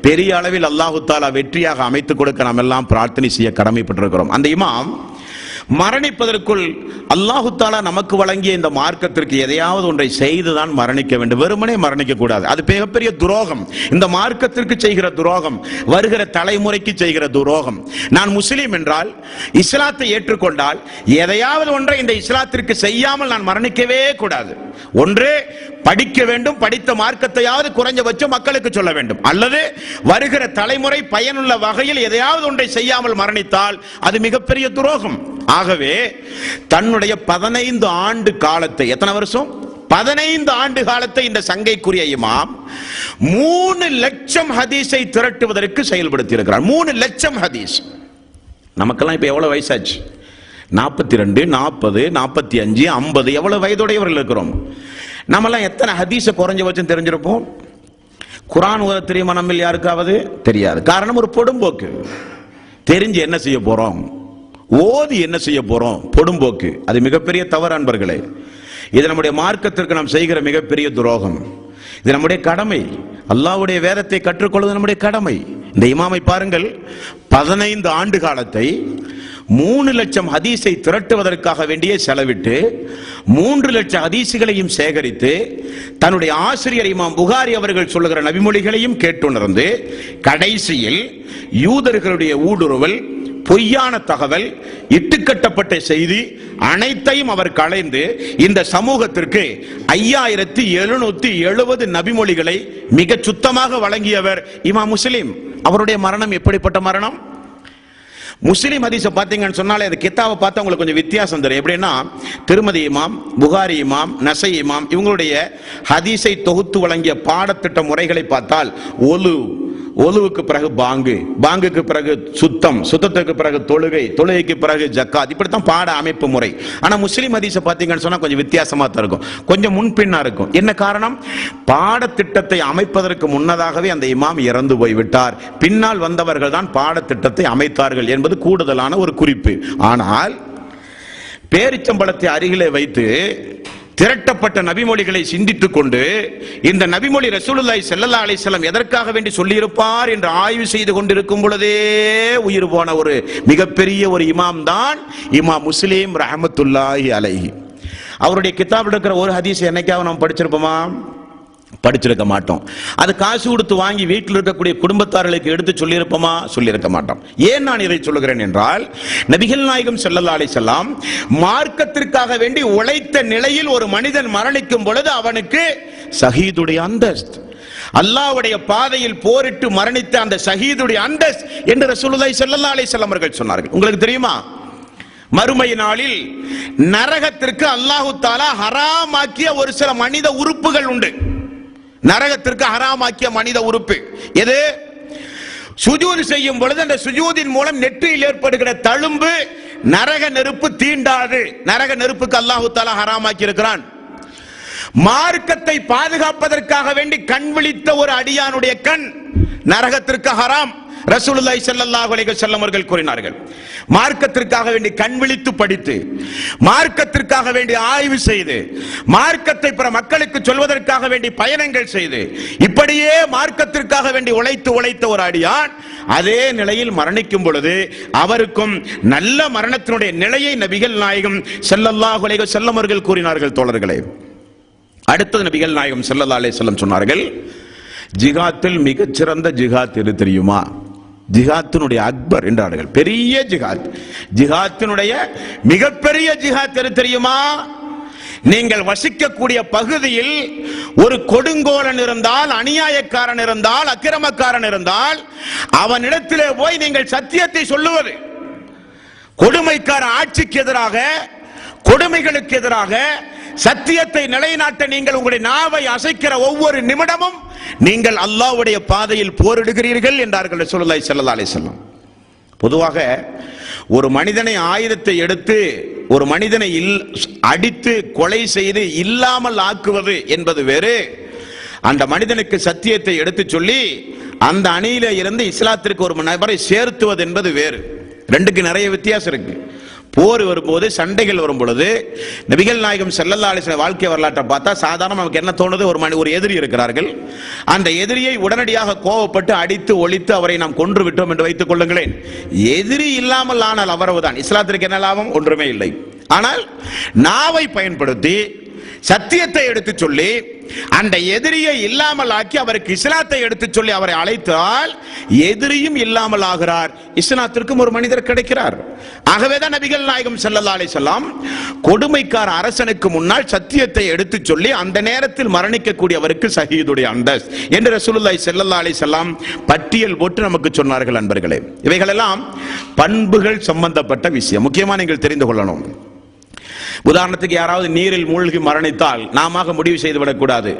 பெரிய அளவில் அல்லாஹு தாலா வெற்றியாக அமைத்துக் கொடுக்க நாம் எல்லாம் பிரார்த்தனை செய்ய கடமைப்பட்டிருக்கிறோம். அந்த இமாம் மரணிப்பதற்குள் அல்லாஹு தாலா நமக்கு வழங்கிய இந்த மார்க்கத்திற்கு எதையாவது ஒன்றை செய்துதான் மரணிக்க வேண்டும். வெறுமனே மரணிக்க கூடாது. அது மிகப்பெரிய துரோகம். இந்த மார்க்கத்திற்கு செய்கிற துரோகம், வருகிற தலைமுறைக்கு செய்கிற துரோகம். நான் முஸ்லீம் என்றால், இஸ்லாத்தை ஏற்றுக்கொண்டால் எதையாவது ஒன்றை இந்த இஸ்லாத்திற்கு செய்யாமல் நான் மரணிக்கவே கூடாது. ஒன்று படிக்க வேண்டும், படித்த மார்க்கத்தையாவது குறைஞ்சபட்சம் மக்களுக்கு சொல்ல வேண்டும், அல்லது வருகிற தலைமுறை பயனுள்ள வகையில் எதையாவது ஒன்றை செய்யாமல் மரணித்தால் அது மிகப்பெரிய துரோகம். ஆகவே தன்னுடைய 15 ஆண்டு காலத்தை, எத்தனை வருஷம்? 15 ஆண்டு காலத்தை இந்த சங்கைக்குரிய இமாம் 3 லட்சம் ஹதீஸை திரட்டுவதற்கு செயல்படுத்தி இருக்கிறார். 3 லட்சம் ஹதீஸ். நமக்கெல்லாம் இப்ப எவ்வளவு வயசாச்சு? 42, 40, 45, 50 எவ்வளவு வயதுடையவர்கள் இருக்கிறோம். நம்மெல்லாம் எத்தனை ஹதீஸ குறைஞ்சபட்சம் தெரிஞ்சிருப்போம்? குர்ஆன் ஓத தெரியுமா நம்மில் யாருக்காவது? தெரியாது. காரணம், ஒரு பொடும்போக்கு. தெரிஞ்சு என்ன செய்ய போறோம்? ஓதி என்ன செய்ய போறோம்? பொடும்போக்கு. அது மிகப்பெரிய தவறு அன்பர்களே. இது நம்முடைய மார்க்கத்திற்கு நாம் செய்கிற மிகப்பெரிய துரோகம். இது நம்முடைய கடமை. அல்லாஹ்வுடைய வேதத்தை கற்றுக்கொள்வது நம்முடைய கடமை. இந்த இமாமை பாருங்கள், 15 ஆண்டு காலத்தை 3 லட்சம் ஹதீஸை திரட்டுவதற்காக வேண்டிய செலவிட்டு 3 லட்சம் ஹதீஸுகளையும் சேகரித்து தன்னுடைய ஆசிரியர் இமாம் புகாரி அவர்கள் சொல்லுகிற நபிமொழிகளையும் கேட்டுணர்ந்து கடைசியில் யூதர்களுடைய ஊடுருவல், பொய்யான தகவல், இட்டுக்கட்டப்பட்ட செய்தி அனைத்தையும் அவர் களைந்து இந்த சமூகத்திற்கு 5770 நபிமொழிகளை மிக சுத்தமாக வழங்கியவர் இமாம் முஸ்லிம். அவருடைய மரணம் எப்படிப்பட்ட மரணம்? முஸ்லிம் ஹதீஸை பார்த்தீங்கன்னு சொன்னாலே அது கித்தாவை பார்த்தா உங்களுக்கு கொஞ்சம் வித்தியாசம் தெரியும். எப்படின்னா, திருமதி இமாம், புகாரி இமாம், நசை இமாம் இவங்களுடைய ஹதீஸை தொகுத்து வழங்கிய பாடத்திட்ட முறைகளை பார்த்தால் ஒலுவுக்கு பிறகு பாங்கு, பாங்குக்கு பிறகு சுத்தம், சுத்தத்துக்கு பிறகு தொழுகை, தொழுகைக்கு பிறகு ஜக்காத், இப்படித்தான் பாட அமைப்பு முறை. ஆனா முஸ்லிம் ஹதீஸை பார்த்தீங்கன்னு சொன்னா கொஞ்சம் வித்தியாசமா தான் இருக்கும், கொஞ்சம் முன்பின்னா இருக்கும். என்ன காரணம்? பாடத்திட்டத்தை அமைப்பதற்கு முன்னதாகவே அந்த இமாம் இறந்து போய்விட்டார், பின்னால் வந்தவர்கள் தான் பாடத்திட்டத்தை அமைத்தார்கள் என்பது கூடுதலான ஒரு குறிப்பு. ஆனால் பேரிச்சம்பழத்தை அருகிலே வைத்து திரட்டப்பட்ட நபிமொழிகளை சிந்தித்துக் கொண்டு இந்த நபிமொழி ரசூலுல்லாஹி ஸல்லல்லாஹு அலைஹி வஸல்லம் எதற்காக வேண்டி சொல்லியிருப்பார் என்று ஆய்வு செய்து கொண்டிருக்கும் பொழுதே உயிர் போன ஒரு மிகப்பெரிய ஒரு இமாம் தான் இமாம் முஸ்லிம் ரஹ்மத்துல்லாஹி அலைஹி. அவருடைய கிதாபில் இருக்கிற ஒரு ஹதீஸ் என்னைக்காவது நாம் படிச்சிருப்போமா? படிச்சிருக்க மாட்டோம். அது காசு கொடுத்து வாங்கி வீட்டில் இருக்கக்கூடிய குடும்பத்தார்களுக்கு எடுத்து சொல்லியிருப்போமா? சொல்லியிருக்க மாட்டோம். ஏன் நான் இதை சொல்லுகிறேன் என்றால், நபிகள் நாயகம் ஸல்லல்லாஹு அலைஹி வஸல்லம் மார்க்கத்திற்காக வேண்டி உழைத்த நிலையில் ஒரு மனிதன் மரணிக்கும் பொழுது அவனுக்கு ஷஹீதுடைய அந்தஸ்து, அல்லாஹ்வுடைய பாதையில் போரிட்டு மரணித்த அந்த ஷஹீதுடைய அந்தஸ்து என்று ரசூலுல்லாஹி ஸல்லல்லாஹு அலைஹி வஸல்லம் அவர்கள் சொன்னார்கள். உங்களுக்கு தெரியுமா? மறுமை நாளில் நரகத்திற்கு அல்லாஹு தஆலா ஹராமாக்கிய ஒரு சில மனித உறுப்புகள் உண்டு. நரகத்திற்கு ஹராமாக்கிய மனித உறுப்பு எது? சுஜூத் செய்யும் பொழுது அந்த சுஜூதின் மூலம் நெற்றியில் ஏற்படுகிற தழும்பு நரக நெருப்பு தீண்டாது. நரக நெருப்புக்கு அல்லாஹு தஆலா ஹராமாக்கி இருக்கிறான். மார்க்கத்தை பாதுகாப்பதற்காக வேண்டி கண் விழித்த ஒரு அடியானுடைய கண் நரகத்திற்கு ஹராம். ரசூலுல்லாஹி ஸல்லல்லாஹு அலைஹி வஸல்லம் அவர்கள் கூறினார்கள், மார்க்கத்திற்காக வேண்டி கண் விழித்து படித்து, மார்க்கத்திற்காக வேண்டி ஆய்வு செய்து, மார்க்கத்தை பிற மக்களுக்கு சொல்வதற்காக வேண்டி பயணங்கள் செய்து, இப்படியே மார்க்கத்திற்காக வேண்டி உழைத்த ஒரு அடியான் அதே நிலையில் மரணிக்கும் பொழுது அவருக்கும் நல்ல மரணத்தினுடைய நிலையை நபிகள் நாயகம் ஸல்லல்லாஹு அலைஹி வஸல்லம் அவர்கள் கூறினார்கள். தோழர்களே, அடுத்தது நபிகள் நாயகம் ஸல்லல்லாஹு அலைஹி வஸல்லம் சொன்னார்கள், ஜிஹாத்தில் மிகச்சிறந்த ஜிஹாத் எது தெரியுமா? ஜிஹாத்தினுடைய அக்பர் என்றார்கள். பெரிய ஜிஹாத், ஜிஹாத்தினுடைய மிகப்பெரிய ஜிஹாத் எது தெரியுமா? நீங்கள் வசிக்கக்கூடிய பகுதியில் ஒரு கொடுங்கோலன் இருந்தால், அநியாயக்காரன் இருந்தால், அக்கிரமக்காரன் இருந்தால் அவனிடத்திலே போய் நீங்கள் சத்தியத்தை சொல்லுவது. கொடுமைக்கார ஆட்சிக்கு எதிராக, கொடுமைகளுக்கு எதிராக சத்தியத்தை நிலைநாட்ட நீங்கள் உங்களுடைய நாவை அசைக்கிற ஒவ்வொரு நிமிடமும் நீங்கள் அல்லாஹ்வுடைய பாதையில் போரிடுகிறீர்கள் என்றார்கள் ரசூலுல்லாஹி ஸல்லல்லாஹு அலைஹி வஸல்லம். பொதுவாக ஒரு மனிதனை ஆயுதத்தை எடுத்து ஒரு மனிதனை அடித்து கொலை செய்து இல்லாமல் ஆக்குவது என்பது வேறு, அந்த மனிதனுக்கு சத்தியத்தை எடுத்து சொல்லி அந்த அணியில இருந்து இஸ்லாத்திற்கு ஒரு நபரை சேர்த்துவது என்பது வேறு. ரெண்டுக்கு நிறைய வித்தியாசம் இருக்கு. போர் வரும்போது, சண்டைகள் வரும் பொழுது நபிகள் நாயகம் ஸல்லல்லாஹு அலைஹி வஸல்லம் வாழ்க்கை வரலாற்றை பார்த்தா சாதாரண நமக்கு என்ன தோணுது? ஒரு எதிரி இருக்கிறார்கள், அந்த எதிரியை உடனடியாக கோபப்பட்டு அடித்து ஒழித்து அவரை நாம் கொன்று விட்டோம் என்று வைத்துக் கொள்ளுங்களேன். எதிரி இல்லாமல் ஆனால் அவரவுதான். இஸ்லாத்திற்கு என்ன லாபம்? ஒன்றுமே இல்லை. ஆனால் நாவை பயன்படுத்தி சத்தியத்தை எடுத்து சொல்லி அந்த எதிரியை இல்லாமல் ஆக்கி அவருக்கு இஸ்லாத்தை எடுத்து சொல்லி அவரை அழைத்தால் எதிரியும் இல்லாமல் ஆகிறார், இஸ்லாத்திற்கும் ஒரு மனிதர் கிடைக்கிறார். ஆகவேதான் நபிகள் நாயகம் ஸல்லல்லாஹு அலைஹி வஸல்லம் கொடுமைக்கார அரசனுக்கு முன்னால் சத்தியத்தை எடுத்து சொல்லி அந்த நேரத்தில் மரணிக்கக்கூடியவருக்கு ஷஹீதுடைய அந்தஸ்து என்று ரசூலுல்லாஹி ஸல்லல்லாஹு அலைஹி வஸல்லம் பட்டியல் போட்டு நமக்கு சொன்னார்கள். அன்பர்களே, இவைகளெல்லாம் பண்புகள் சம்பந்தப்பட்ட விஷயம், முக்கியமா நீங்கள் தெரிந்து கொள்ளணும். உதாரணத்துக்கு யாராவது நீரில் மூழ்கி மரணித்தால் நாம முடிவு செய்து விடக்கூடாது.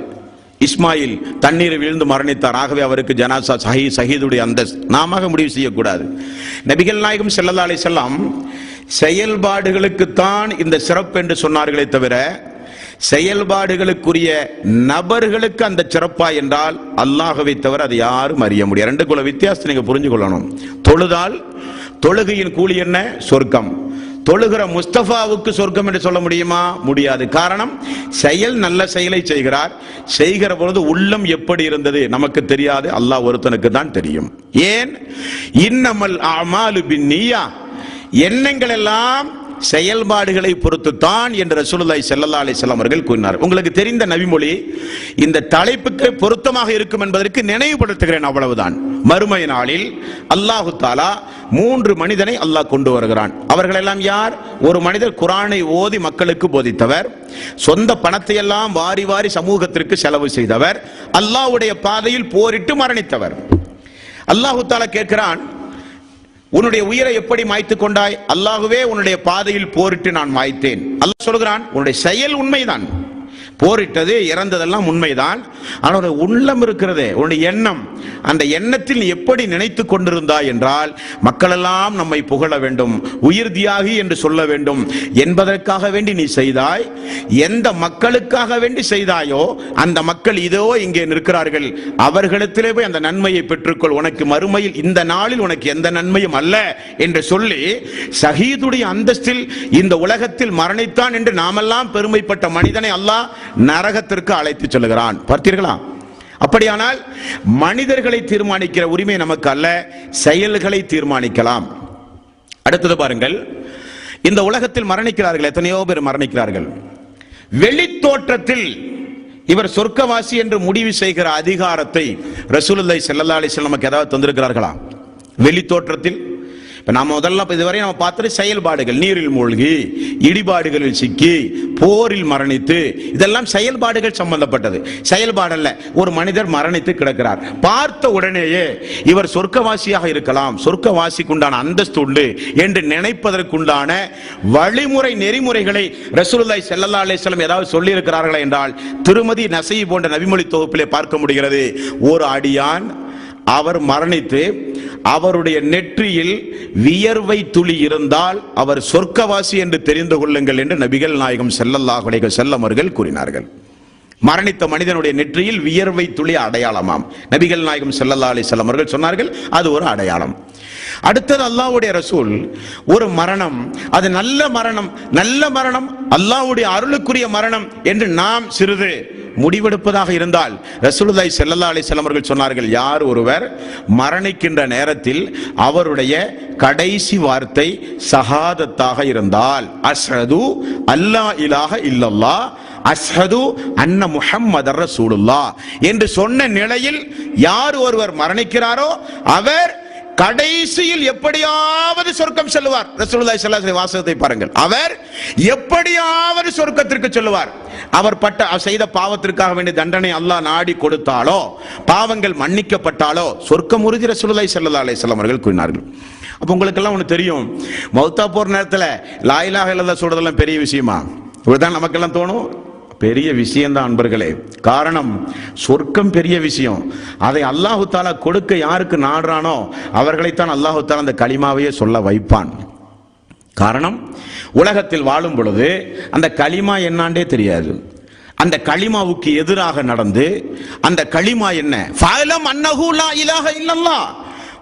இஸ்மாயில் தண்ணீரில் விழுந்து மரணித்தார், ஆகவே அவருக்கு ஜனாசா ஷஹீதுடைய அந்தஸ்து நாம முடிவு செய்யக்கூடாது. நபிகள் நாயகம் ஸல்லல்லாஹு அலைஹி வஸல்லம் செயல்பாடுகளுக்குத்தான் இந்த சிறப்பு என்று சொன்னார்களே தவிர செயல்பாடுகளுக்குரிய நபர்களுக்கு அந்த சிறப்பா என்றால் அல்லாஹ்வை தவிர அது யாரும் அறிய முடியாது. ரெண்டுக்குள்ள வித்தியாசத்தை நீங்க புரிஞ்சு கொள்ளணும். தொழுதால் தொழுகையின் கூலி என்ன? சொர்க்கம். தொழுகிற முஸ்தபாவுக்கு சொர்க்கம் என்று சொல்ல முடியுமா? முடியாது. காரணம், செயல் நல்ல செயலை செய்கிறார், செய்கிற பொழுது உள்ளம் எப்படி இருந்தது நமக்கு தெரியாது, அல்லாஹ் ஒருத்தனுக்கு தான் தெரியும். ஏன்? இன்னமல் அமாலு பின்னியா, எண்ணங்கள் எல்லாம் செயல்பாடுகளை பொறுத்துத்தான் என்று ரசூலுல்லாஹி ஸல்லல்லாஹு அலைஹி வஸல்லம் அவர்கள் கூறினார். உங்களுக்கு தெரிந்த நபிமொழி இந்த தலைப்புக்கு பொருத்தமாக இருக்கும் என்பதற்கு நினைவுபடுத்துகிறேன், அவ்வளவுதான். மறுமை நாளில் அல்லாஹு தஆலா 3 மனிதனை அல்லாஹ் கொண்டு வருகிறான். அவர்கள் எல்லாம் யார்? ஒரு மனிதர் குர்ஆனை ஓதி மக்களுக்கு போதித்தவர், சொந்த பணத்தை எல்லாம் வாரி வாரி சமூகத்திற்கு செலவு செய்தவர், அல்லாஹ்வுடைய பாதையில் போரிட்டு மரணித்தவர். அல்லாஹு தஆலா கேட்கிறான், உன்னுடைய உயிரை எப்படி மாய்த்துக் கொண்டாய்? அல்லாஹ்வே உன்னுடைய பாதையில் போரிட்டு நான் மாய்த்தேன். அல்லாஹ் சொல்கிறான், உன்னுடைய செயல் உண்மைதான், போரிட்டது இறந்ததெல்லாம் உண்மைதான். ஆனால் உள்ளம் இருக்கிறதே, உன்னுடைய எண்ணம், அந்த எண்ணத்தில் நீ எப்படி நினைத்து கொண்டிருந்தாய் என்றால், மக்களெல்லாம் நம்மை புகழ வேண்டும், உயிர் தியாகி என்று சொல்ல வேண்டும் என்பதற்காக வேண்டி நீ செய்தாய். எந்த மக்களுக்காக வேண்டி செய்தாயோ அந்த மக்கள் இதோ இங்கே நிற்கிறார்கள், அவர்களிடத்திலே போய் அந்த நன்மையை பெற்றுக்கொள், உனக்கு மறுமையில் இந்த நாளில் உனக்கு எந்த நன்மையும் அல்ல என்று சொல்லி ஷஹீதுடைய அந்தஸ்தில் இந்த உலகத்தில் மரணித்தான் என்று நாமெல்லாம் பெருமைப்பட்ட மனிதனை அல்லாஹ் நரகத்திற்கு அழைத்து செல்கிறான். பார்த்தீர்களா? அப்படியானால் மனிதர்களை தீர்மானிக்கிற உரிமை நமக்கு அல்ல, செயல்களை தீர்மானிக்கலாம். அடுத்தது பாருங்கள், இந்த உலகத்தில் மரணிக்கிறார்கள், எத்தனையோ பேர் மரணிக்கிறார்கள். வெளித்தோற்றத்தில் இவர் சொர்க்கவாசி என்று முடிவு செய்கிற அதிகாரத்தை ரசூலுல்லாஹி ஸல்லல்லாஹு அலைஹி வஸல்லம் நமக்கு ஏதாவது தந்திருக்கிறார்களா? வெளித்தோற்றத்தில் நாம முதல்ல இதுவரை நம்ம பார்த்தது செயல்பாடுகள், நீரில் மூழ்கி, இடிபாடுகளில் சிக்கி, போரில் மரணித்து, இதெல்லாம் செயல்பாடுகள் சம்பந்தப்பட்டது. செயல்பாடல்ல. ஒரு மனிதர் மரணித்து கிடக்கிறார், பார்த்த உடனேயே இவர் சொர்க்கவாசியாக இருக்கலாம், சொர்க்கவாசிக்குண்டான அந்தஸ்து உண்டு என்று நினைப்பதற்குண்டான வழிமுறை நெறிமுறைகளை ரசூலுல்லாஹி ஸல்லல்லாஹு அலைஹி வஸல்லம் ஏதாவது சொல்லி இருக்கிறார்களா என்றால், திருமதி நசீ போன்ற நபிமொழி தொகுப்பிலே பார்க்க முடிகிறது. ஒரு அடியான் அவர் மரணித்து அவருடைய நெற்றியில் வியர்வை துளி இருந்தால் அவர் சொர்க்கவாசி என்று தெரிந்து கொள்ளுங்கள் என்று நபிகள் நாயகம் ஸல்லல்லாஹு அலைஹி வஸல்லம் அவர்கள் கூறினார்கள். மரணித்த மனிதனுடைய நெற்றியில் வியர்வை துளி அடையாளமாம். நபிகள் நாயகம் ஸல்லல்லாஹு அலைஹி வஸல்லம் அவர்கள் சொன்னார்கள், அது ஒரு அடையாளம். அடுத்தது அல்லாஹ்வுடைய ரசூல், ஒரு மரணம், அது நல்ல மரணம், நல்ல மரணம், அல்லாஹ்வுடைய அருளுக்குரிய மரணம் என்று நாம் சிறிது முடிவெடுப்பதாக இருந்தால் ரசூலுல்லாஹி ஸல்லல்லாஹு அலைஹி வஸல்லம் அவர்கள் சொன்னார்கள், யார் ஒருவர் மரணிக்கின்ற நேரத்தில் அவருடைய கடைசி வார்த்தை ஷஹாதத்தாக இருந்தால், அஷ்ஹது அல்லா இலாஹ இல்லல்லாஹ் அஷ்ஹது அன்ன முஹம்மதர் ரசூலுல்லாஹ் என்று சொன்ன நிலையில் யார் ஒருவர் மரணிக்கிறாரோ அவர் கடைசியில் எப்படியாவது சொர்க்கம் செல்வார். ரசூலுல்லாஹி ஸல்லல்லாஹு அலைஹி வாசகத்தை பாருங்கள், அவர் எப்படியாவது சொர்க்கத்திற்கு செல்வார். அவர் செய்த பாவத்திற்காக வேண்டிய தண்டனை அல்லாஹ் நாடி கொடுத்தாலோ, பாவங்கள் மன்னிக்கப்பட்டாலோ சொர்க்கம் உறுதி. ரசூலுல்லாஹி ஸல்லல்லாஹு அலைஹி வஸல்லம் அவர்கள் கூறினார்கள். அப்ப உங்களுக்கு எல்லாம் ஒன்று தெரியும், மௌத்தா போற நேரத்தில் லா இலாஹ இல்லல்லாஹ் சொல்றதெல்லாம் பெரிய விஷயமா? இப்படிதான் நமக்கெல்லாம் தோணும். பெரிய விஷயம்தான் அன்பர்களே. காரணம், சொர்க்கம் பெரிய விஷயம். அதை அல்லாஹு தாலா கொடுக்க யாருக்கு நாடுறானோ அவர்களைத்தான் அல்லாஹு தாலா அந்த கலிமாவையே சொல்ல வைப்பான். காரணம், உலகத்தில் வாழும் பொழுது அந்த கலிமா என்னாண்டே தெரியாது. அந்த கலிமாவுக்கு எதிராக நடந்து அந்த கலிமா என்ன, ஃபஅலம் அன்னஹு லா இலாஹ இல்லல்லாஹ்,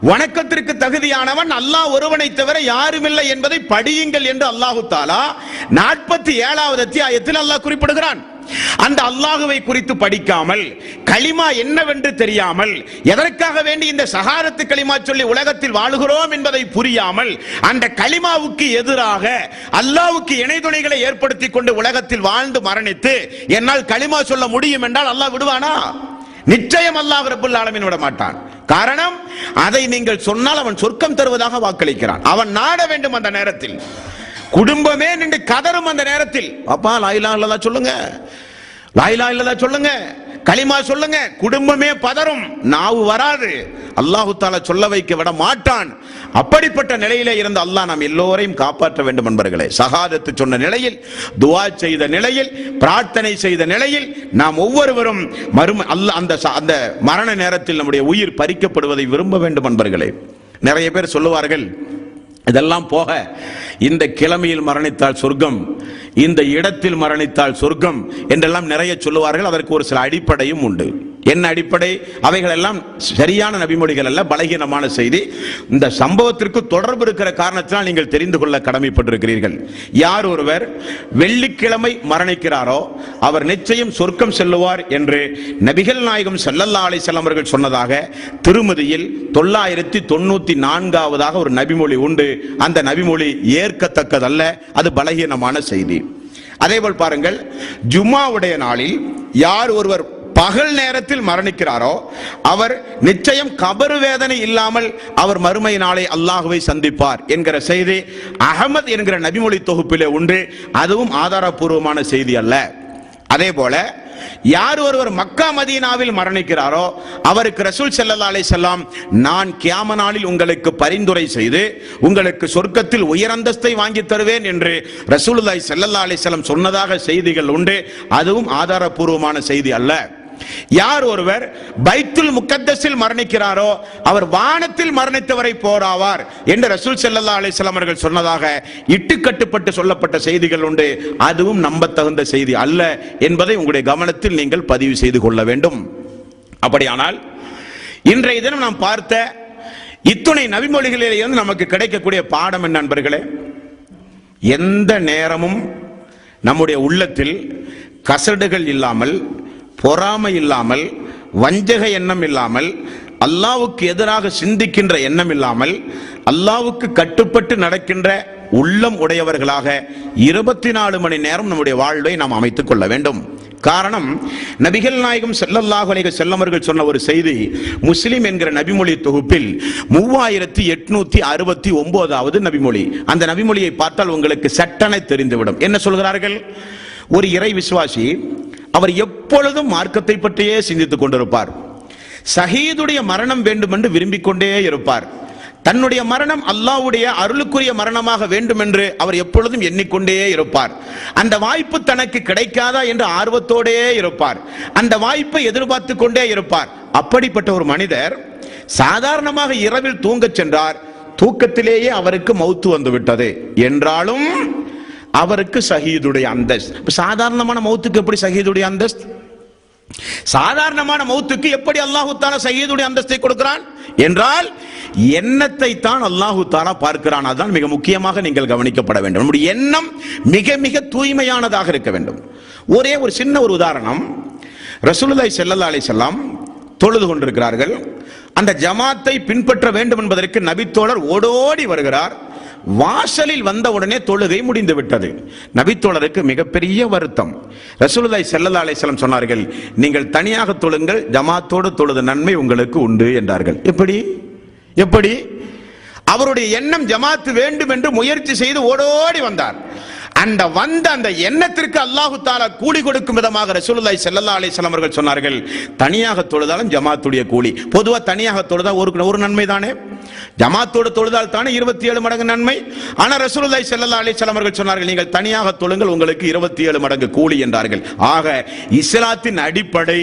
வணக்கத்திற்கு தகுதியானவன் அல்லாஹ் ஒருவனை தவிர யாருமில்லை என்பதை படியுங்கள் என்று அல்லாஹு தாலா 47வது அத்தியாயத்தில் அல்லாஹ் குறிப்பிடுகிறான். அந்த அல்லாஹுவை குறித்து படிக்காமல், கலிமா என்னவென்று தெரியாமல், எதற்காக வேண்டி இந்த ஷஹாதத்து கலிமா சொல்லி உலகத்தில் வாழுகிறோம் என்பதை புரியாமல், அந்த கலிமாவுக்கு எதிராக அல்லாஹ்வுக்கு இணை துணைகளை ஏற்படுத்திக் கொண்டு உலகத்தில் வாழ்ந்து மரணித்து என்னால் கலிமா சொல்ல முடியும் என்றால் அல்லாஹ் விடுவானா? நிச்சயம் அல்லாஹ் ரப்பல் ஆலமீன் விட மாட்டான். காரணம், அதை நீங்கள் சொன்னால் அவன் சொர்க்கம் தருவதாக வாக்களிக்கிறான். அவன் நாட வேண்டும். அந்த நேரத்தில் குடும்பமே நின்று கதறும். அந்த நேரத்தில் அப்பா லா இலாஹ இல்லல்லாஹ் சொல்லுங்க, லா இலாஹ இல்லல்லாஹ் சொல்லுங்க, கலிமா சொல்லுங்க, குடும்பமே பதறும், நாவு வராது, அல்லாஹு தஆலா சொல்ல வைக்க விட மாட்டான். அப்படிப்பட்ட நிலையிலே இருந்த அல்லாஹ் நாம் எல்லோரையும் காப்பாற்ற வேண்டும் என்பர்களே. ஷஹாதத்து சொன்ன நிலையில், துஆ செய்த நிலையில், பிரார்த்தனை செய்த நிலையில் நாம் ஒவ்வொருவரும் அந்த மரண நேரத்தில் நம்முடைய உயிர் பறிக்கப்படுவதை விரும்ப வேண்டும் என்பர்களே. நிறைய பேர் சொல்லுவார்கள், இதெல்லாம் போக இந்த கிழமையில் மரணித்தால் சொர்க்கம், இந்த இடத்தில் மரணித்தால் சொர்க்கம் என்றெல்லாம் நிறைய சொல்லுவார்கள். அதற்கு ஒரு சில அடிப்படையும் உண்டு. என்ன அடிப்படை? அவைகள் எல்லாம் சரியான நபிமொழிகள் அல்ல, பலகீனமான செய்தி. இந்த சம்பவத்திற்கு தொடர்பு இருக்கிற காரணத்தினால் நீங்கள் தெரிந்து கொள்ள கடமைப்பட்டிருக்கிறீர்கள். யார் ஒருவர் வெள்ளிக்கிழமை மரணிக்கிறாரோ அவர் நிச்சயம் சொர்க்கம் செல்லுவார் என்று நபிகள் நாயகம் ஸல்லல்லாஹு அலைஹி வஸல்லம் அவர்கள் சொன்னதாக திருமதியில் 994வது ஒரு நபிமொழி உண்டு. அந்த நபிமொழி ஏற்கத்தக்கதல்ல, அது பலகீனமான செய்தி. அதேபோல் பாருங்கள், ஜும்மாவுடைய நாளில் யார் ஒருவர் பகல் நேரத்தில் மரணிக்கிறாரோ அவர் நிச்சயம் கபர் வேதனை இல்லாமல் அவர் மறுமை நாளை அல்லாஹ்வை சந்திப்பார் என்கிற செய்தி அஹ்மத் என்கிற நபிமொழி தொகுப்பிலே உண்டு. அதுவும் ஆதாரபூர்வமான செய்தி அல்ல. அதே போல யார் ஒருவர் மக்கா மதீனாவில் மரணிக்கிறாரோ அவருக்கு ரசூல் ஸல்லல்லாஹு அலைஹி வஸல்லம் நான் கியாம நாளில் உங்களுக்கு பரிந்துரை செய்து உங்களுக்கு சொர்க்கத்தில் உயர் அந்தஸ்தை வாங்கி தருவேன் என்று ரசூலுல்லாஹி ஸல்லல்லாஹு அலைஹி வஸல்லம் சொன்னதாக செய்திகள் உண்டு. அதுவும் ஆதாரபூர்வமான செய்தி அல்ல. யார் ஒருவர் பைத்துல் முகத்தஸில் மரணிக்கிறாரோ அவர் வானத்தில் மரணித்தவரை போராவார் என்று ரசூல் ஸல்லல்லாஹு அலைஹி வஸல்லம் அவர்கள் சொன்னதாக இட்டுக்கட்டுப்பட்டு சொல்லப்பட்ட செய்திகள் உண்டு. அதுவும் நம்பத்தகுந்த செய்தி அல்ல என்பதை உங்களுடைய கவனத்தில் நீங்கள் பதிவு செய்து கொள்ள வேண்டும். அப்படியானால் இன்றைய தினம் நாம் பார்த்த இத்துணை நபிமொழிகளிலிருந்து நமக்கு கிடைக்கக்கூடிய பாடம் என்ன நண்பர்களே? எந்த நேரமும் நம்முடைய உள்ளத்தில் கசடுகள் இல்லாமல், பொறாமை இல்லாமல், வஞ்சக எண்ணம் இல்லாமல், அல்லாஹ்வுக்கு எதிராக சிந்திக்கின்ற எண்ணம் இல்லாமல், அல்லாஹ்வுக்கு கட்டுப்பட்டு நடக்கின்ற உள்ளம் உடையவர்களாக 24 மணி நேரம் நம்முடைய வாழ்வை நாம் அமைத்துக் கொள்ள வேண்டும். காரணம், நபிகள் நாயகம் ஸல்லல்லாஹு அலைஹி வஸல்லம் அவர்கள் சொன்ன ஒரு செய்தி முஸ்லிம் என்கிற நபிமொழி தொகுப்பில் 3869வது நபிமொழி. அந்த நபிமொழியை பார்த்தால் உங்களுக்கு சட்டென தெரிந்துவிடும். என்ன சொல்கிறார்கள்? ஒரு இறை விசுவாசி அவர் எப்பொழுதும் மார்க்கத்தை பற்றியே சிந்தித்துக் கொண்டிருப்பார். ஷஹீதுடைய மரணம் வேண்டும் என்று விரும்பிக் கொண்டே இருப்பார். தன்னுடைய மரணம் அல்லாஹ்வுடைய அருளுக்குரிய மரணமாக வேண்டும் என்று அவர் எப்பொழுதும் எண்ணிக்கொண்டே இருப்பார். அந்த வாய்ப்பு தனக்கு கிடைக்காதா என்று ஆர்வத்தோடே இருப்பார். அந்த வாய்ப்பை எதிர்பார்த்து கொண்டே இருப்பார். அப்படிப்பட்ட ஒரு மனிதர் சாதாரணமாக இரவில் தூங்கச் சென்றார். தூக்கத்திலேயே அவருக்கு மௌத்து வந்து விட்டது என்றாலும் அவருக்கு ஷஹீதுடைய அந்தஸ்து. சாதாரணமான மௌத்துக்கு எப்படி ஷஹீதுடைய அந்தஸ்து? சாதாரணமான மௌத்துக்கு எப்படி அல்லாஹ் தஆலா ஷஹீதுடைய அந்தஸ்தை கொடுக்கிறான் என்றால் எண்ணத்தை தான் அல்லாஹ் தஆலா பார்க்கிறான். அதுதான் மிக முக்கியமாக நீங்கள் கவனிக்கப்பட வேண்டும். நம்முடைய எண்ணம் மிக மிக தூய்மையானதாக இருக்க வேண்டும். ஒரே ஒரு சின்ன ஒரு உதாரணம். ரசூலுல்லாஹி ஸல்லல்லாஹு அலைஹி வஸல்லம் தொழுது கொண்டிருக்கிறார்கள். அந்த ஜமாத்தை பின்பற்ற வேண்டும் என்பதற்கு நபித்தோழர் ஓடோடி வருகிறார். வாசலில் வந்தவுடனே தொழுகை முடிந்து விட்டது. நபித்தோழருக்கு மிகப்பெரிய வருத்தம். ரசூலுல்லாஹி ஸல்லல்லாஹு அலைஹி வஸல்லம் சொன்னார்கள், நீங்கள் தனியாக தொழுங்கள், ஜமாத்தோடு தொழுத நன்மை உங்களுக்கு உண்டு என்றார்கள். எப்படி? அவருடைய எண்ணம் ஜமாத்து வேண்டும் என்று முயற்சி செய்து ஓடோடி வந்தார். அந்த எண்ணத்திற்கு அல்லாஹ் தஆலா கூலி கொடுக்கும் விதமாக ரசூலுல்லாஹி ஸல்லல்லாஹு அலைஹி வஸல்லம் அவர்கள் சொன்னார்கள், தனியாக தொழுதாலும் ஜமாத்துடைய கூலி. பொதுவா தனியாக தொழுதா ஒரு நன்மை தானே, ஜமாத்தோடு தொழுதால் தானே 27 மடங்கு நன்மை. ஆனா ரசூலுல்லாஹி ஸல்லல்லாஹு அலைஹி வஸல்லம் அவர்கள் சொன்னார்கள், நீங்கள் தனியாக தொழுங்கள், உங்களுக்கு 27 மடங்கு கூலி என்றார்கள். ஆக இஸ்லாத்தின் அடிப்படை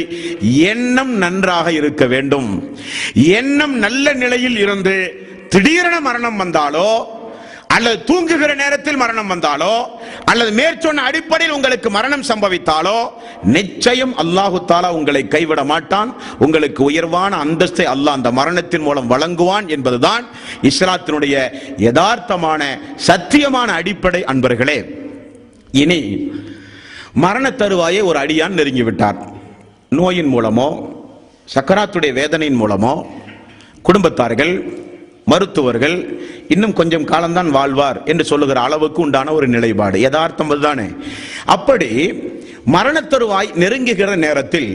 எண்ணம் நன்றாக இருக்க வேண்டும். எண்ணம் நல்ல நிலையில் இருந்து திடீரென மரணம் வந்தாலோ அல்லது தூங்குகிற நேரத்தில் மரணம் வந்தாலோ அல்லது மேற்சொன்ன அடிப்படையில் உங்களுக்கு மரணம் சம்பவித்தாலோ நிச்சயம் அல்லாஹ் தஆலா உங்களை கைவிட மாட்டான். உங்களுக்கு உயர்வான அந்தஸ்தை அல்லாஹ் அந்த மரணத்தின் மூலம் வழங்குவான் என்பதுதான் இஸ்லாத்தினுடைய யதார்த்தமான சத்தியமான அடிப்படை. அன்பர்களே, இனி மரண தருவாயை ஒரு அடியான் நெருங்கிவிட்டார். நோயின் மூலமோ சக்கராத்துடைய வேதனையின் மூலமோ குடும்பத்தார்கள், மருத்துவர்கள் இன்னும் கொஞ்சம் காலம்தான் வாழ்வார் என்று சொல்லுகிற அளவுக்கு உண்டான ஒரு நிலைப்பாடு யதார்த்தம் அதுதானே. அப்படி மரண தருவாய் நெருங்குகிற நேரத்தில்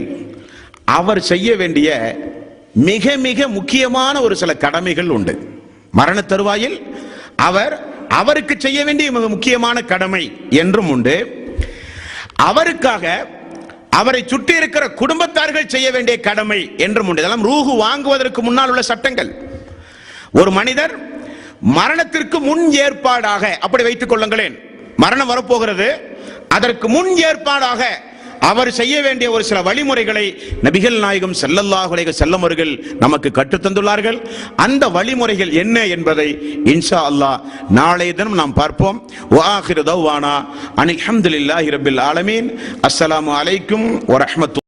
அவர் செய்ய வேண்டிய மிக மிக முக்கியமான ஒரு சில கடமைகள் உண்டு. மரண தருவாயில் அவருக்கு செய்ய வேண்டிய மிக முக்கியமான கடமை என்றும் உண்டு. அவருக்காக அவரை சுற்றி இருக்கிற குடும்பத்தார்கள் செய்ய வேண்டிய கடமை என்றும் உண்டு. இதெல்லாம் ரூஹு வாங்குவதற்கு முன்னால் உள்ள சட்டங்கள். ஒரு மனிதர் மரணத்திற்கு முன் ஏற்பாடாக, அப்படி வைத்துக் கொள்ளுங்களேன், மரணம் வரப்போகிறது, அதற்கு முன் ஏற்பாடாக அவர் செய்ய வேண்டிய ஒரு சில வழிமுறைகளை நபிகள் நாயகம் ஸல்லல்லாஹு அலைஹி வஸல்லம் அவர்கள் நமக்கு கற்றுத் தந்துள்ளார்கள். அந்த வழிமுறைகள் என்ன என்பதை இன்ஷா அல்லாஹ் நாளைய தினம் நாம் பார்ப்போம். வ ஆகிரு தஅவானா அனில் ஹம்துலில்லாஹி ரப்பில் ஆலமீன். அஸ்ஸலாமு அலைக்கும் வ ரஹ்மத்துல்லாஹி